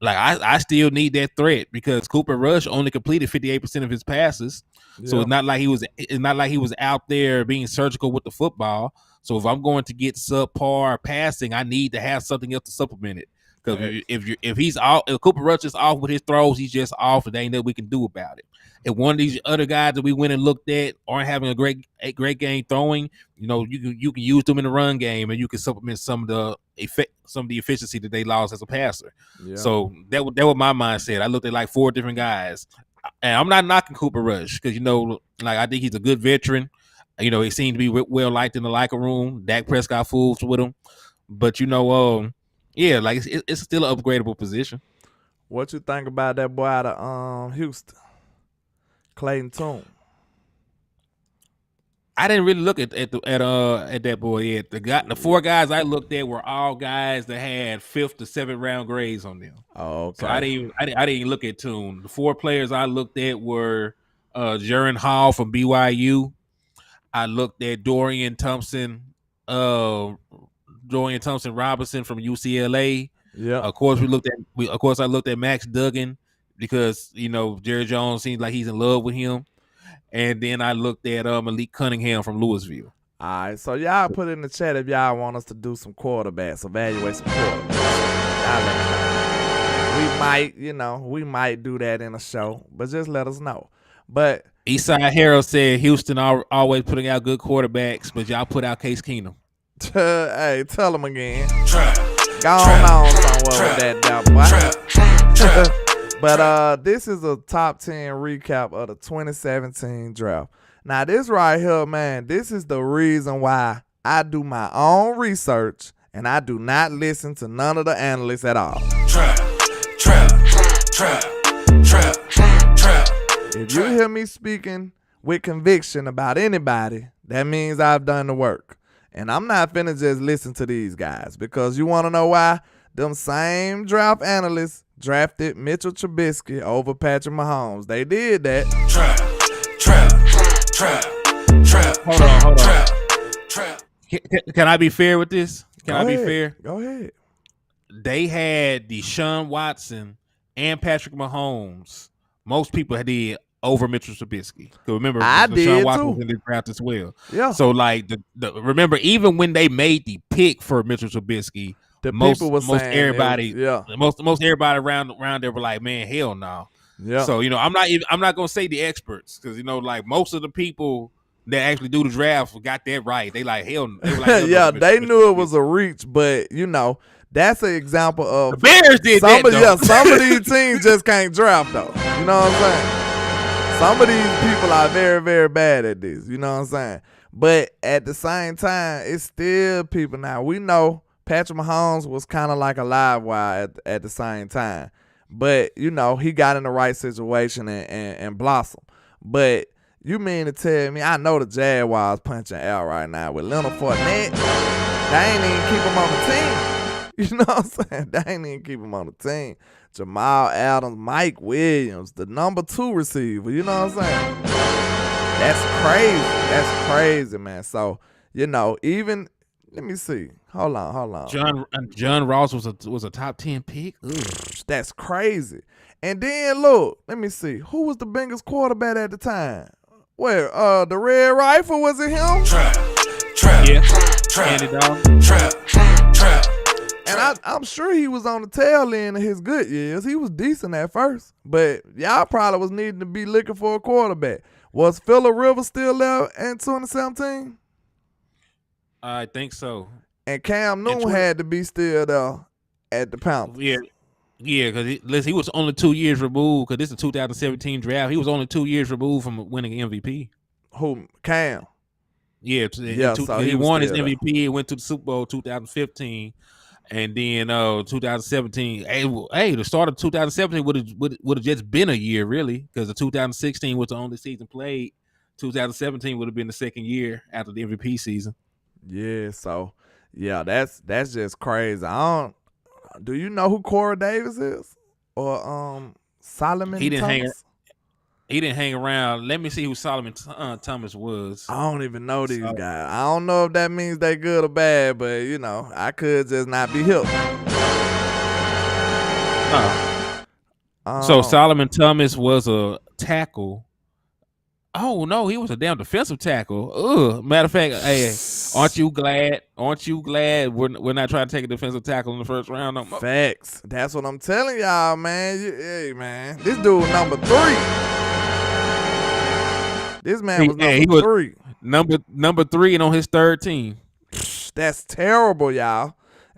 Like I still need that threat because Cooper Rush only completed 58% of his passes. Yeah. So it's not like he was out there being surgical with the football. So if I'm going to get subpar passing, I need to have something else to supplement it. Because if Cooper Rush is off with his throws, he's just off, and there ain't nothing we can do about it. If one of these other guys that we went and looked at aren't having a great game throwing, you can use them in the run game, and you can supplement some of the efficiency that they lost as a passer. Yeah. So that was my mindset. I looked at like 4 different guys, and I'm not knocking Cooper Rush because like I think he's a good veteran. He seemed to be well liked in the locker room. Dak Prescott fools with him, but yeah, like it's still an upgradable position. What you think about that boy out of Houston, Clayton Tune? I didn't really look at that boy yet. The 4 guys I looked at were all guys that had 5th to 7th round grades on them. Oh, okay. So I didn't look at Tune. The 4 players I looked at were Jaron Hall from BYU. I looked at Dorian Thompson Robinson from UCLA. Yeah. Of course, I looked at Max Duggan because Jerry Jones seems like he's in love with him. And then I looked at Malik Cunningham from Louisville. All right, so y'all put in the chat if y'all want us to do some quarterbacks, evaluate some quarterbacks. Y'all let me know. We might do that in a show, but just let us know. But Eastside Harold said Houston always putting out good quarterbacks, but y'all put out Case Keenum. Hey, tell him again. Go on somewhere with that boy. But this is a top 10 recap of the 2017 draft. Now, this right here, man, this is the reason why I do my own research and I do not listen to none of the analysts at all. If you hear me speaking with conviction about anybody, that means I've done the work. And I'm not finna just listen to these guys because you want to know why? Them same draft analysts drafted Mitchell Trubisky over Patrick Mahomes. They did that. Hold on. Can I be fair with this? Can I be fair? Go ahead. They had Deshaun Watson and Patrick Mahomes. Most people did over Mitchell Trubisky. Remember, Deshaun Watson was in the draft as well. Yeah. So like remember, even when they made the pick for Mitchell Trubisky, most everybody around there were like, man, hell no. Yeah. So I'm not gonna say the experts because like most of the people that actually do the draft got that right. They like hell. They were like, yeah, they knew it was a reach, but that's an example of the Bears did some that. Of these teams just can't draft though. You know what I'm saying? Some of these people are very, very bad at this. You know what I'm saying? But at the same time, it's still people. Now, we know Patrick Mahomes was kind of like a live wire at the same time. But, he got in the right situation and blossomed. But you mean to tell me, I know the Jaguars punching out right now with Leonard Fournette. They ain't even keep him on the team. You know what I'm saying? They ain't even keep him on the team. Jamal Adams, Mike Williams, the number 2 receiver. You know what I'm saying? That's crazy. That's crazy, man. So, even let me see. Hold on. John Ross was a top 10 pick. Ugh. That's crazy. And then look, let me see. Who was the Bengals quarterback at the time? Where? The Red Rifle, was it him? Andy Dalton. And I'm sure he was on the tail end of his good years. He was decent at first. But y'all probably was needing to be looking for a quarterback. Was Phillip Rivers still there in 2017? I think so. And Cam Newton had to be still there at the Panthers. Yeah, because he was only 2 years removed, because this is a 2017 draft. He was only 2 years removed from winning MVP. Who? Cam? Yeah, so he won his MVP. He went to the Super Bowl 2015. And then 2017, the start of 2017 would have just been a year, really, because the 2016 was the only season played. 2017 would have been the second year after the MVP season. Yeah, so that's just crazy. I Do you know who Corey Davis is? Or Solomon Thomas? He didn't hang around. Let me see who Solomon Thomas was. I don't even know these guys. I don't know if that means they good or bad, but I could just not be hip. So Solomon Thomas was a tackle. Oh no, he was a damn defensive tackle. Matter of fact, hey, aren't you glad we're not trying to take a defensive tackle in the first round? No more? Facts. That's what I'm telling y'all, man. Hey, man, this dude number 3. This man was number 3. Number 3 and on his third team. That's terrible, y'all.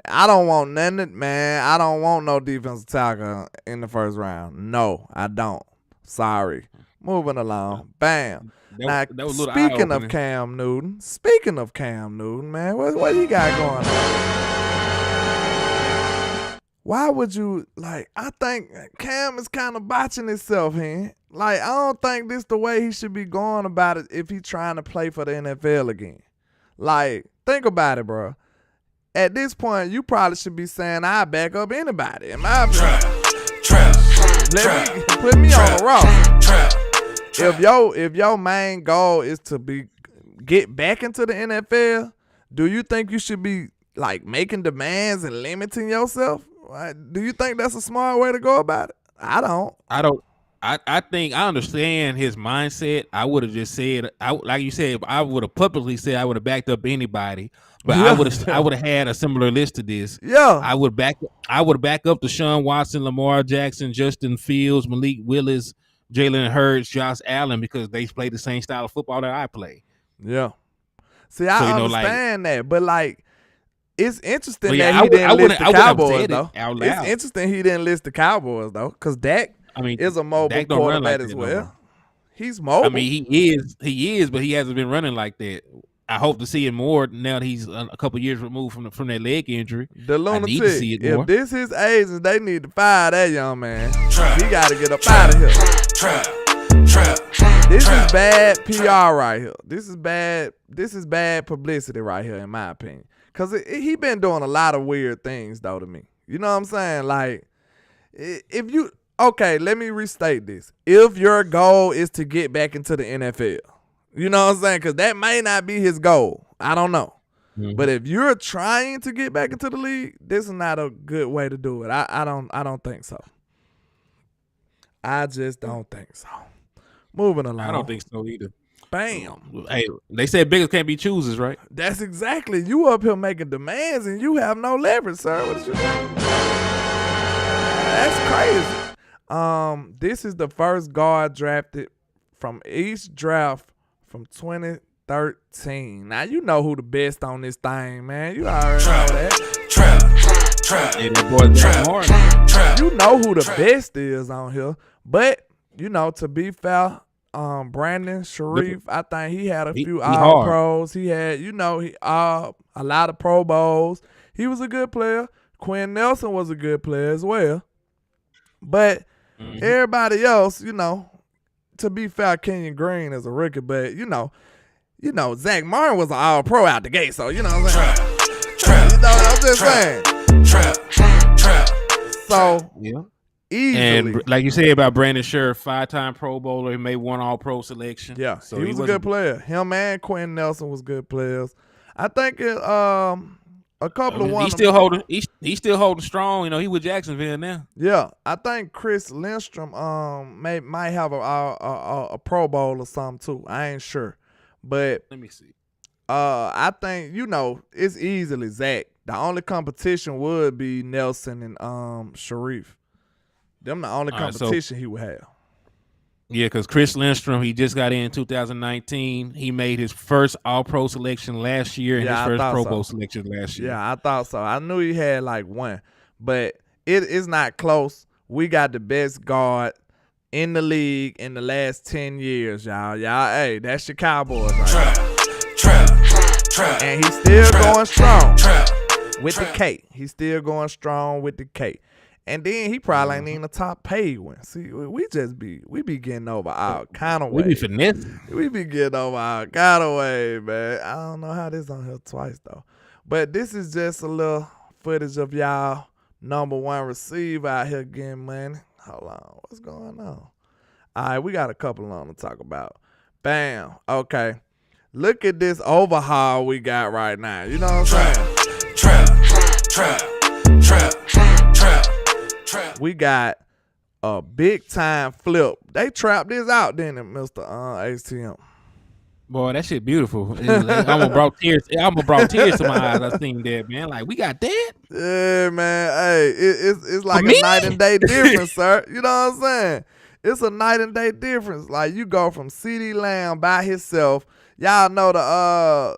I don't want nothing, man. I don't want no defensive tackle in the first round. No, I don't. Sorry. Moving along. Bam. Now, speaking of Cam Newton, man, what you got going on? Why would you, I think Cam is kind of botching himself here. I don't think this the way he should be going about it if he's trying to play for the NFL again. Think about it, bro. At this point, you probably should be saying, I back up anybody. In my opinion. Put me on the roster. If your main goal is to get back into the NFL, do you think you should be making demands and limiting yourself? Do you think that's a smart way to go about it? I don't. I think I understand his mindset. I would have just said, like you said, I would have publicly said I would have backed up anybody, but I would have had a similar list to this. Yeah, I would back up Deshaun Watson, Lamar Jackson, Justin Fields, Malik Willis, Jalen Hurts, Josh Allen, because they play the same style of football that I play. Yeah. See, I understand that, but it's interesting that he didn't list the Cowboys, though. It's interesting he didn't list the Cowboys, though, because Dak is a mobile quarterback as well. He's mobile. I mean, he is, but he hasn't been running like that. I hope to see it more now that he's a couple years removed from that leg injury. The lunatic, if this his agents, they need to fire that young man. He got to get up out of here. This is bad PR right here. This is bad publicity right here, in my opinion. Because he been doing a lot of weird things, though, to me. You know what I'm saying? If you... Okay, let me restate this. If your goal is to get back into the NFL, you know what I'm saying? Because that may not be his goal. I don't know. Mm-hmm. But if you're trying to get back into the league, this is not a good way to do it. I don't think so. I just don't think so. Moving along. I don't think so either. Bam. Hey, they said beggars can't be choosers, right? That's exactly. You up here making demands and you have no leverage, sir. What is you doing? That's crazy. This is the first guard drafted from each draft from 2013. Now you know who the best on this thing, man. You already know that. Hey, that boy Zach Martin. You know who the best is on here. But, to be fair, Brandon Sharif, I think he had a few All-Pros. He had, a lot of Pro Bowls. He was a good player. Quinn Nelson was a good player as well. But everybody else, to be fair, Kenyon Green is a rookie, but Zach Martin was an All-Pro out the gate, so you know what I'm saying. You know what I'm just saying. So easily, and like you said about Brandon Scherf, 5-time Pro Bowler, he made one All-Pro selection. Yeah, so he was a good player. Him and Quinn Nelson was good players. I think a couple of ones. He's still holding strong. He with Jacksonville now. Yeah, I think Chris Lindstrom might have a Pro Bowl or something too. I ain't sure, but let me see. I think it's easily Zach. The only competition would be Nelson and Sharif. Them the only competition he would have. Yeah, because Chris Lindstrom, he just got in 2019. He made his first All-Pro selection last year and his first Pro Bowl selection last year. Yeah, I thought so. I knew he had one, but it is not close. We got the best guard in the league in the last 10 years, y'all. Hey, that's your Cowboys right now. And he's still going strong with the K. He's still going strong with the K. And then he probably ain't even a top paid one. See, we be getting over our kind of way. We be finessing. We be getting over our kind of way, man. I don't know how this on here twice though. But this is just a little footage of y'all number one receiver out here getting money. Hold on, what's going on? All right, we got a couple on to talk about. Bam. Okay. Look at this overhaul we got right now. You know what I'm saying? Trap. We got a big time flip. They trapped this out, didn't it, Mr. ATM? Boy, that shit beautiful. I almost brought tears to my eyes. I seen that, man. Like, we got that? Yeah, man. Hey, it's like a night and day difference, sir. You know what I'm saying? It's a night and day difference. Like, you go from CeeDee Lamb by himself. Y'all know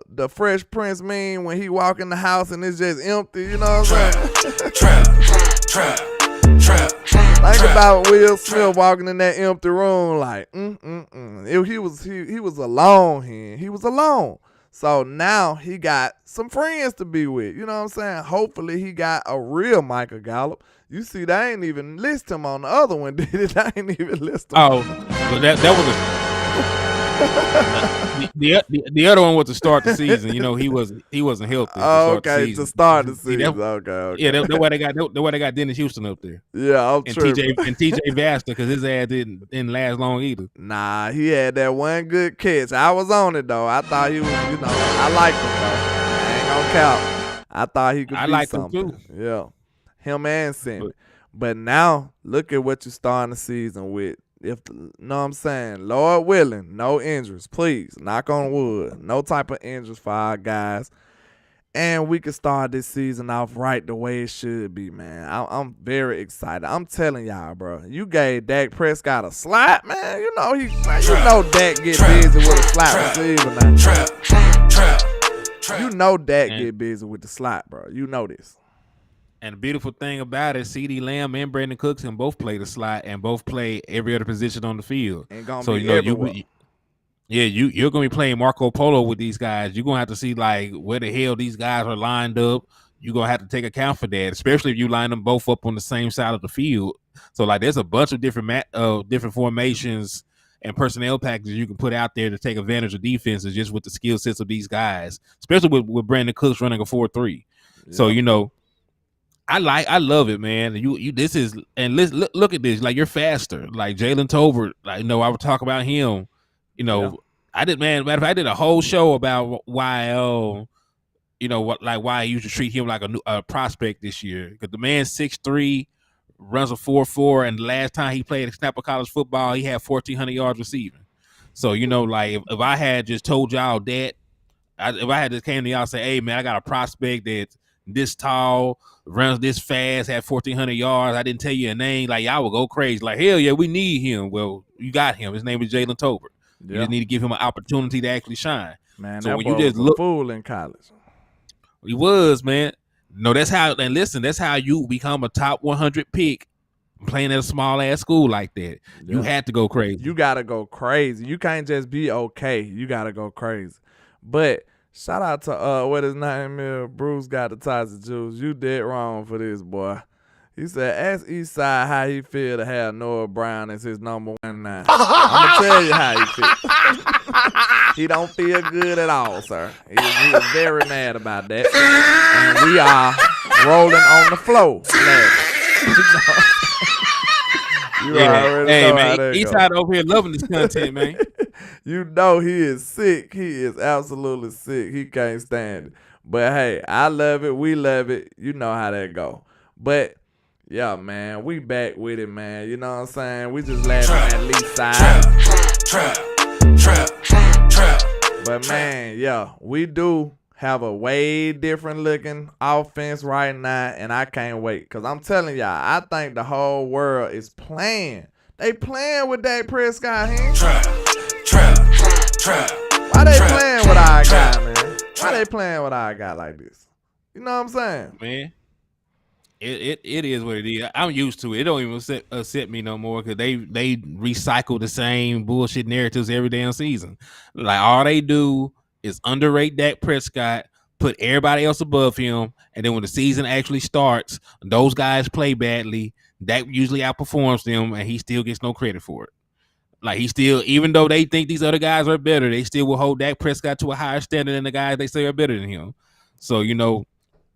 the Fresh Prince meme when he walk in the house and it's just empty. You know what I'm saying? Trap. Think about Will Smith walking in that empty room like, He was alone here. He was alone. So now he got some friends to be with. You know what I'm saying? Hopefully he got a real Michael Gallup. You see, they ain't even list him on the other one, did it? They ain't even list him. Oh, well, that was the other one was to start the season. You know, he wasn't healthy. To start the season. Okay. Yeah, that's why they got Dennis Houston up there. Yeah, I'm true. And TJ Vasta, because his ass didn't last long either. Nah, he had that one good catch. I was on it though. I thought he was, I liked him though. I ain't gonna count. I thought he could be something. Him too. Yeah, him and Sammy. But now look at what you're starting the season with. If know what I'm saying, Lord willing, no injuries, please, knock on wood, no type of injuries for our guys, and we can start this season off right the way it should be, man. I'm very excited. I'm telling y'all, bro, you gave Dak Prescott a slot, man. You know Dak get busy with a slot receiver now. You know Dak get busy with the slot, bro. You know this. And the beautiful thing about it, CeeDee Lamb and Brandon Cooks can both play the slot and both play every other position on the field. So you're gonna be playing Marco Polo with these guys. You're gonna have to see like where the hell these guys are lined up. You're gonna have to take account for that, especially if you line them both up on the same side of the field. So like, there's a bunch of different formations and personnel packages you can put out there to take advantage of defenses just with the skill sets of these guys, especially with Brandon Cooks running a 4-3. Yeah. So I love it, man. This is, and look at this. Like, you're faster. Like Jalen Tolbert. Like, I would talk about him. I did, man. Matter of fact, I did a whole show about why, why you should treat him like a prospect this year. Because the man's 6'3", runs a 4.4, and the last time he played snap of college football, he had 1,400 yards receiving. So like if I had just told y'all that, if I had just came to y'all and say, hey man, I got a prospect that's this tall, runs this fast, had 1,400 yards. I didn't tell you a name. Like, y'all would go crazy. Like, hell yeah, we need him. Well, you got him. His name is Jalen Tolbert. Yeah. You just need to give him an opportunity to actually shine. Man, so that when you just look, a fool in college. He was, man. No, that's how. And listen, that's how you become a top 100 pick playing at a small ass school like that. Yeah. You had to go crazy. You gotta go crazy. You can't just be okay. You gotta go crazy. But shout out to what his name is, Bruce got the ties of Juice. You dead wrong for this, boy. He said, ask Eastside how he feel to have Noah Brown as his number 1 now. I'm gonna tell you how he feel. He don't feel good at all, sir. He is very mad about that. And we are rolling on the floor. Hey man, Eastside over here loving this content, man. You know he is sick. He is absolutely sick. He can't stand it. But hey, I love it. We love it. You know how that go. But yeah, man, we back with it, man. You know what I'm saying? We just laughing at Lee's side. Trap. But man, yeah, we do have a way different looking offense right now, and I can't wait. Because I'm telling y'all, I think the whole world is playing. They playing with Dak Prescott, huh? Trap. Why they playing with our guy, man? Why they playing with our guy like this? You know what I'm saying? Man, it is what it is. I'm used to it. It don't even upset me no more because they recycle the same bullshit narratives every damn season. Like, all they do is underrate Dak Prescott, put everybody else above him, and then when the season actually starts, those guys play badly. Dak usually outperforms them, and he still gets no credit for it. Like, he still, even though they think these other guys are better, they still will hold Dak Prescott to a higher standard than the guys they say are better than him. So,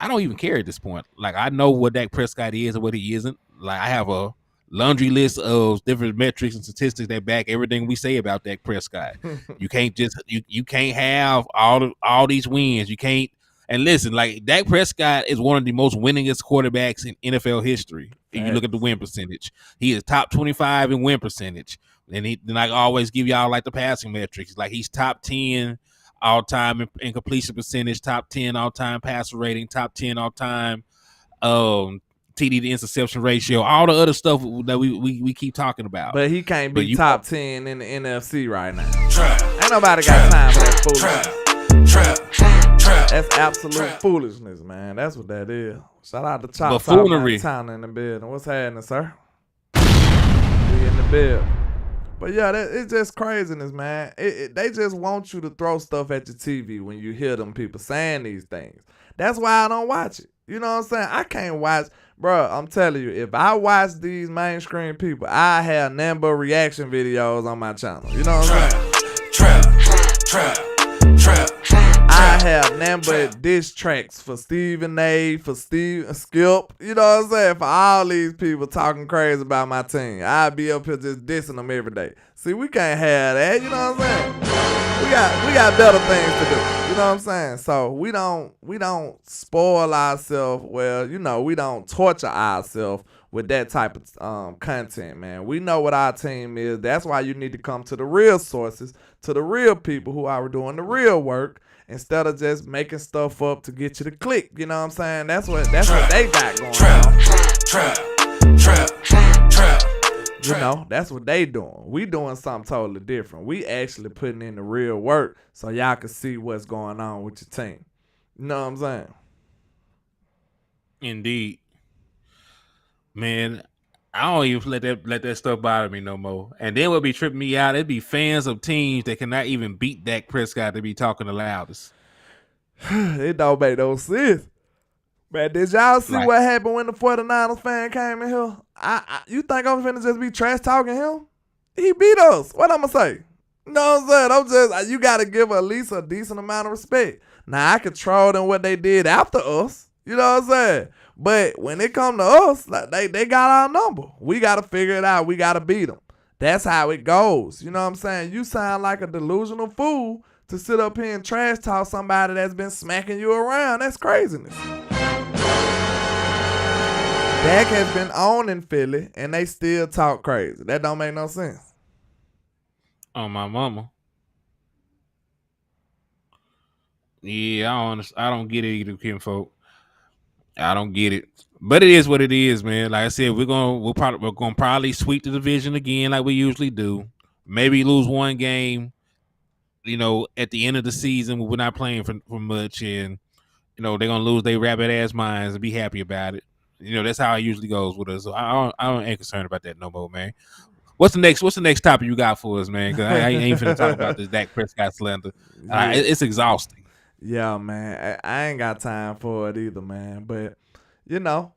I don't even care at this point. Like, I know what Dak Prescott is and what he isn't. Like, I have a laundry list of different metrics and statistics that back everything we say about Dak Prescott. You can't just you can't have all these wins. You can't. And listen, like, Dak Prescott is one of the most winningest quarterbacks in NFL history. If you look at the win percentage, he is top 25 in win percentage. And then I always give y'all like the passing metrics. Like, he's top 10 all time in completion percentage, top 10 all time passer rating, top 10 all time TD to interception ratio, all the other stuff that we keep talking about. But he can't be top 10 in the NFC right now. Ain't nobody got time for that foolishness. That's absolute foolishness, man. That's what that is. Shout out to Chop Buffoonery. Town in the building. What's happening, sir? We in the building. But yeah, it's just craziness, man. They just want you to throw stuff at your TV when you hear them people saying these things. That's why I don't watch it. You know what I'm saying? I can't watch, bro. I'm telling you, if I watch these mainstream people, I have number reaction videos on my channel. You know what I'm saying? Trap. I have number diss tracks for Stephen A, for Skip. You know what I'm saying? For all these people talking crazy about my team. I'll be up here just dissing them every day. See, we can't have that. You know what I'm saying? We got better things to do. You know what I'm saying? So we don't spoil ourselves. Well, you know, we don't torture ourselves with that type of content, man. We know what our team is. That's why you need to come to the real sources, to the real people who are doing the real work, instead of just making stuff up to get you to click. You know what I'm saying? That's what they got going on. Trap. You know, that's what they doing. We doing something totally different. We actually putting in the real work so y'all can see what's going on with your team. You know what I'm saying? Indeed. Man, I don't even let that stuff bother me no more. And then what be tripping me out, it'd be fans of teams that cannot even beat Dak Prescott to be talking the loudest. It don't make no sense. Man, did y'all see what happened when the 49ers fan came in here? You think I'm finna just be trash talking him? He beat us. What I'm gonna say? You know what I'm saying? You gotta give at least a decent amount of respect. Now, I could troll them what they did after us. You know what I'm saying? But when it come to us, like, they got our number. We got to figure it out. We got to beat them. That's how it goes. You know what I'm saying? You sound like a delusional fool to sit up here and trash talk somebody that's been smacking you around. That's craziness. Dak has been on in Philly, and they still talk crazy. That don't make no sense. Oh, my mama. Yeah, I don't get it either, kinfolk. I don't get it, but it is what it is, man. Like I said, we're gonna probably sweep the division again, like we usually do. Maybe lose one game, you know, at the end of the season when we're not playing for much, and you know they're gonna lose their rabbit ass minds and be happy about it. You know, that's how it usually goes with us. So I ain't concerned about that no more, man. What's the next topic you got for us, man? Because I ain't finna talk about this Dak Prescott slander. It's exhausting. Yeah, man. I ain't got time for it either, man. But, you know,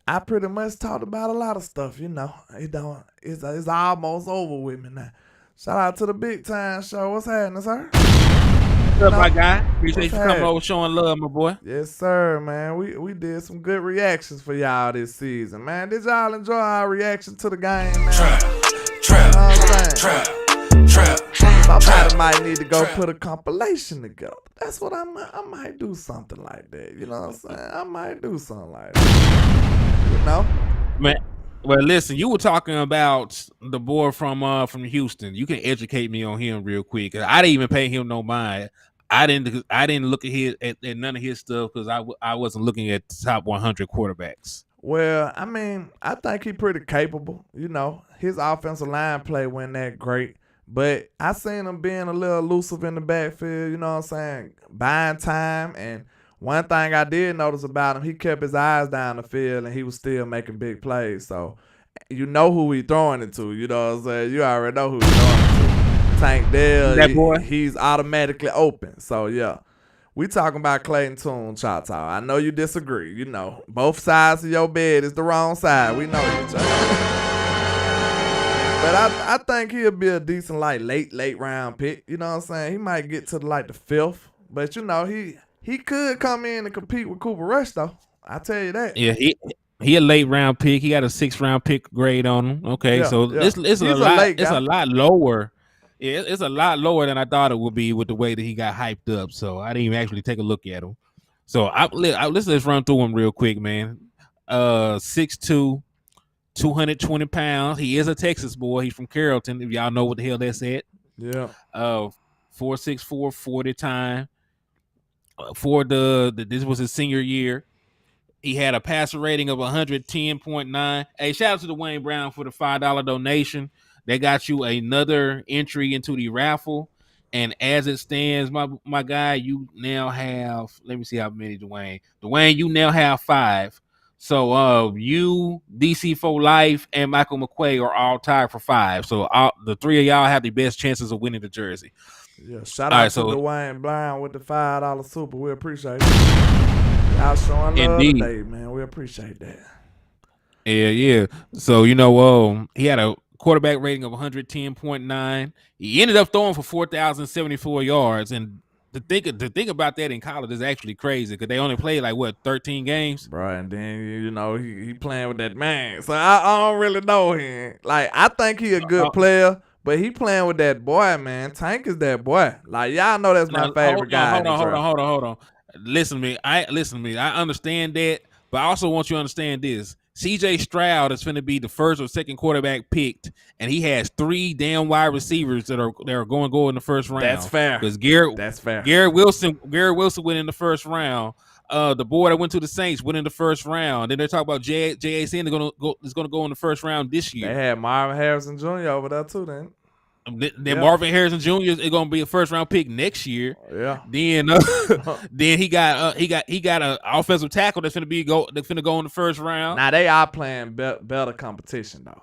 I pretty much talked about a lot of stuff, you know. It's almost over with me now. Shout out to the Big Time Show. What's happening, sir? What's up, my guy? Appreciate you coming over showing love, my boy. Yes, sir, man. We did some good reactions for y'all this season, man. Did y'all enjoy our reaction to the game, man? Trap. Somebody might need to go put a compilation together. That's what I might do something like that. You know what I'm saying? I might do something like that. You know? Man, well, listen, you were talking about the boy from Houston. You can educate me on him real quick. I didn't even pay him no mind. I didn't look at none of his stuff because I wasn't looking at the top 100 quarterbacks. Well, I mean, I think he's pretty capable. You know, his offensive line play wasn't that great. But I seen him being a little elusive in the backfield, you know what I'm saying, buying time. And one thing I did notice about him, he kept his eyes down the field and he was still making big plays. So you know who he throwing it to, you know what I'm saying? You already know who he's throwing it to. Tank Dell, that boy. He's automatically open. So, yeah. We talking about Clayton Tune, Choctaw. I know you disagree. You know, both sides of your bed is the wrong side. We know each other. But I think he'll be a decent, like, late round pick. You know what I'm saying? He might get to, like, the 5th. But, you know, he could come in and compete with Cooper Rush though. I tell you that. Yeah, he a late round pick. He got a 6th round pick grade on him. Okay, Yeah, so yeah. it's a lot. It's a lot lower. Yeah, it's a lot lower than I thought it would be with the way that he got hyped up. So I didn't even actually take a look at him. So let's run through him real quick, man. 6'2", 220 pounds. He is a Texas boy. He's from Carrollton. If y'all know what the hell that's at. Yeah. 4.64 40 time. For this was his senior year. He had a passer rating of 110.9. Hey, shout out to Dwayne Brown for the $5 donation. They got you another entry into the raffle. And as it stands, my guy, you now have, let me see how many, Dwayne. Dwayne, you now have 5. So you, DC for Life, and Michael McQuay are all tied for 5. So the 3 of y'all have the best chances of winning the jersey. Yeah, shout out to Dwayne Brown with the $5 super. We appreciate it. Y'all showing love today, man. We appreciate that. Yeah. So, he had a quarterback rating of 110.9. He ended up throwing for 4,074 yards. And to think about that in college is actually crazy because they only played 13 games? Bro, and then, he playing with that man. So I don't really know him. I think he a good player. But he playing with that boy, man. Tank is that boy. Y'all know that's my favorite guy. Hold on. Listen to me. I understand that, but I also want you to understand this. CJ Stroud is going to be the first or second quarterback picked, and he has 3 damn wide receivers that are going to go in the first round. That's fair. Because that's fair. Garrett Wilson went in the first round. The boy that went to the Saints went in the first round. Then they're talking about JAC is going to go in the first round this year. They had Marvin Harrison Jr. over there too. Then Marvin Harrison Jr. is going to be a first round pick next year. Yeah. Then then he got an offensive tackle that's going to go in the first round. Now they are playing better competition though,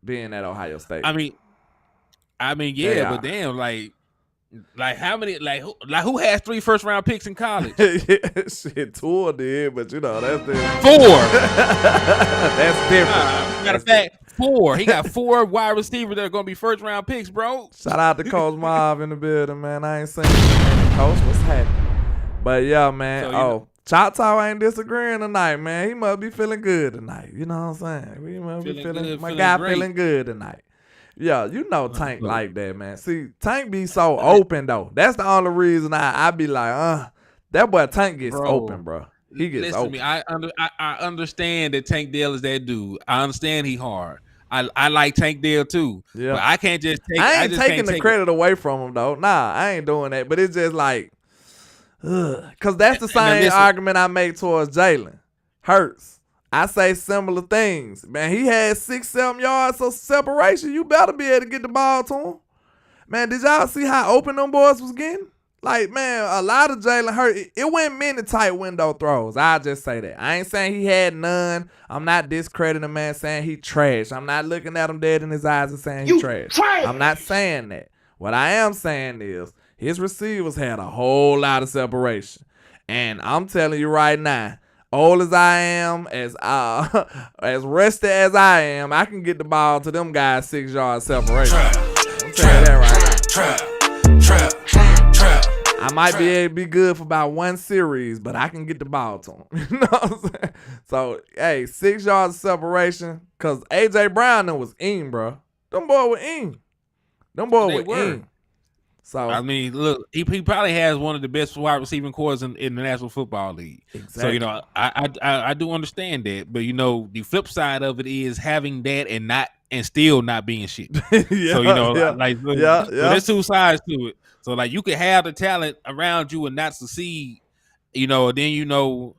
being at Ohio State. I mean, yeah, but damn, how many who has 3 first round picks in college? Shit, 2 did, but that's different. 4. That's different. Matter of fact, 4. He got 4 wide receivers that are going to be first round picks, bro. Shout out to Coach Marv in the building, man. I ain't seen him. Coach, what's happening? But yeah, man. So, Choctaw ain't disagreeing tonight, man. He must be feeling good tonight. You know what I'm saying? We must be feeling my guy great. Feeling good tonight. Yeah, Tank like that, man. See, Tank be so open, though. That's the only reason I be like, that boy Tank gets open, bro. He gets open. Listen to me. I understand that Tank Dell is that dude. I understand he hard. I like Tank Dell, too. Yeah. But I can't just take I ain't taking the credit away from him, though. Nah, I ain't doing that. But it's just because that's the same argument I make towards Jalen Hurts. I say similar things. Man, he had 6-7 yards of separation. You better be able to get the ball to him. Man, did y'all see how open them boys was getting? Man, a lot of Jalen Hurts, it went many tight window throws. I'll just say that. I ain't saying he had none. I'm not discrediting a man saying he trash. I'm not looking at him dead in his eyes and saying he trash. I'm not saying that. What I am saying is his receivers had a whole lot of separation. And I'm telling you right now, old as I am, as rested as I am, I can get the ball to them guys 6 yards separation. I'm telling you that right now. Trap. I might be able to be good for about 1 series, but I can get the ball to them. You know what I'm saying? So, hey, 6 yards of separation, because A.J. Brown was in, bro. Them boys were in. So I mean, look, he probably has one of the best wide receiving corps in the National Football League. Exactly. So I do understand that, but the flip side of it is having that and still not being shit. So there's 2 sides to it. So you could have the talent around you and not succeed, then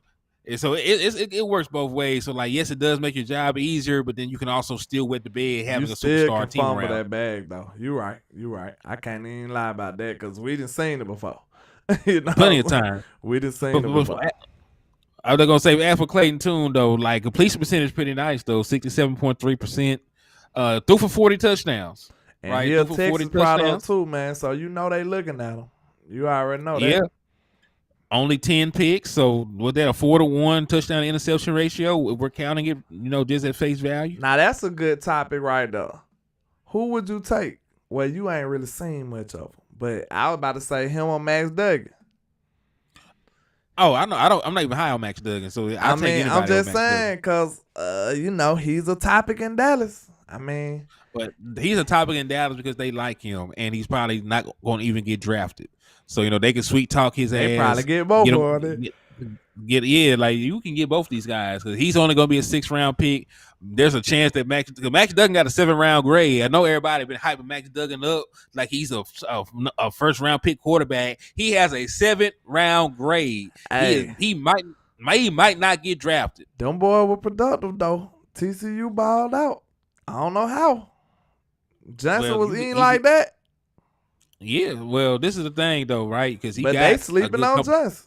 so it works both ways. So yes, it does make your job easier, but then you can also still wet the bed having a superstar team around. That bag though. You right. I can't even lie about that because we done seen it before. Plenty of time. We done seen it before. I was gonna say, as for Clayton Tune though, completion percentage pretty nice though, 67.3%. Threw for 40 touchdowns. And right, he a Texas product too, man. So they looking at him. You already know that. Yeah. Only 10 picks, so was that a 4-to-1 touchdown to interception ratio? If we're counting it, just at face value. Now that's a good topic right there. Who would you take? Well, you ain't really seen much of him, but I was about to say him or Max Duggan. Oh, I know. I'm not even high on Max Duggan, so I take anybody. I'm just saying because he's a topic in Dallas. I mean, but he's a topic in Dallas because they like him, and he's probably not going to even get drafted. So they can sweet talk his ass. They probably get both of it. Like you can get both these guys because he's only going to be a 6th round pick. There's a chance that Max Duggan got a 7th round grade. I know everybody been hyping Max Duggan up like he's a 1st round pick quarterback. He has a 7th round grade. Hey. He might not get drafted. Them boys were productive though. TCU balled out. I don't know how. Johnson was eating like that. Yeah, well, this is the thing though, right? Because they sleeping on Johnson.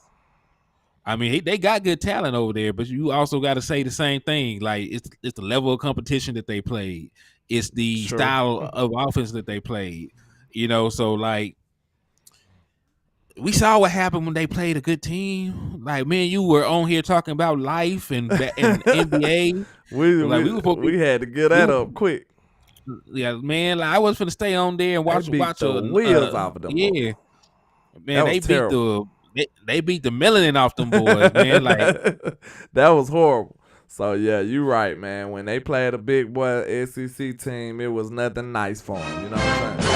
I mean, they got good talent over there, but you also got to say the same thing. Like it's the level of competition that they played. It's the style of offense that they played. So like we saw what happened when they played a good team. Like me and you were on here talking about life and NBA. we had to get that up quick. Yeah, man. Like I was finna stay on there and watch the wheels off of them. Yeah, man. They beat the melanin off them boys, man. Like that was horrible. So yeah, you're right, man. When they played a big boy SEC team, it was nothing nice for them. You know what I'm saying?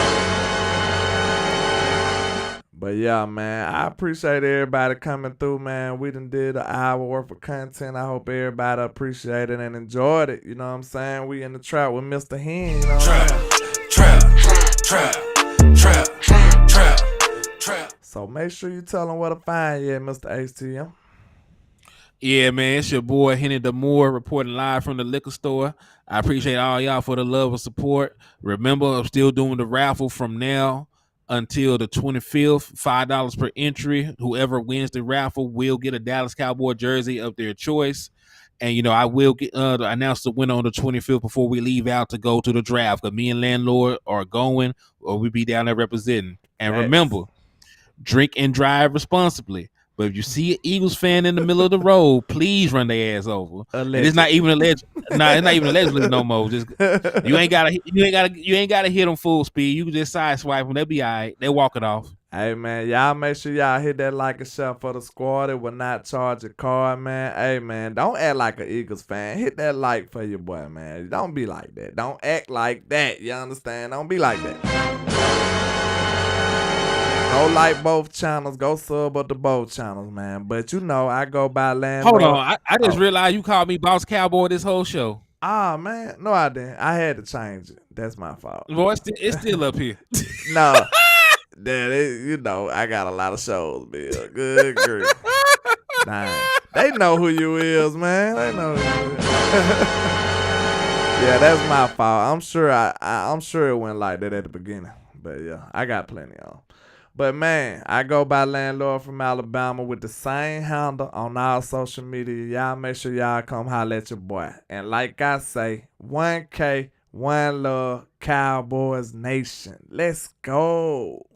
But yeah, man, I appreciate everybody coming through, man. We done did an hour worth of content. I hope everybody appreciated and enjoyed it. You know what I'm saying? We in the trap with Mr. Hen. You know trap. So make sure you tell them where to find you, Mr. HTM. Yeah, man, it's your boy Henny Damore reporting live from the liquor store. I appreciate all y'all for the love and support. Remember, I'm still doing the raffle from now until the 25th, $5 per entry. Whoever wins the raffle will get a Dallas Cowboy jersey of their choice. And, I will announce the winner on the 25th before we leave out to go to the draft. Because me and Landlord are going, or we be down there representing. And remember, drink and drive responsibly. But if you see an Eagles fan in the middle of the road, please run their ass over. It's not even alleged. It's not even allegedly no more. Just you ain't gotta hit them full speed. You can just side swipe them. They'll be all right. They walk it off. Hey man, y'all make sure y'all hit that like and share for the squad. It will not charge a card, man. Hey man, don't act like an Eagles fan. Hit that like for your boy, man. Don't be like that. Don't act like that. You understand? Don't be like that. Go like both channels. Go sub up to both channels, man. But I go by Landlord. Hold on. I just realized you called me Boss Cowboy this whole show. Ah, man. No, I didn't. I had to change it. That's my fault. Boy, it's still up here. No. I got a lot of shows, Bill. Good grief. Nah, they know who you is, man. They know who you is. Yeah, that's my fault. I'm sure I'm sure it went like that at the beginning. But yeah, I got plenty of them. But man, I go by Landlord from Alabama with the same handle on all social media. Y'all make sure y'all come holler at your boy. And like I say, 1K, 1 love, Cowboys Nation. Let's go.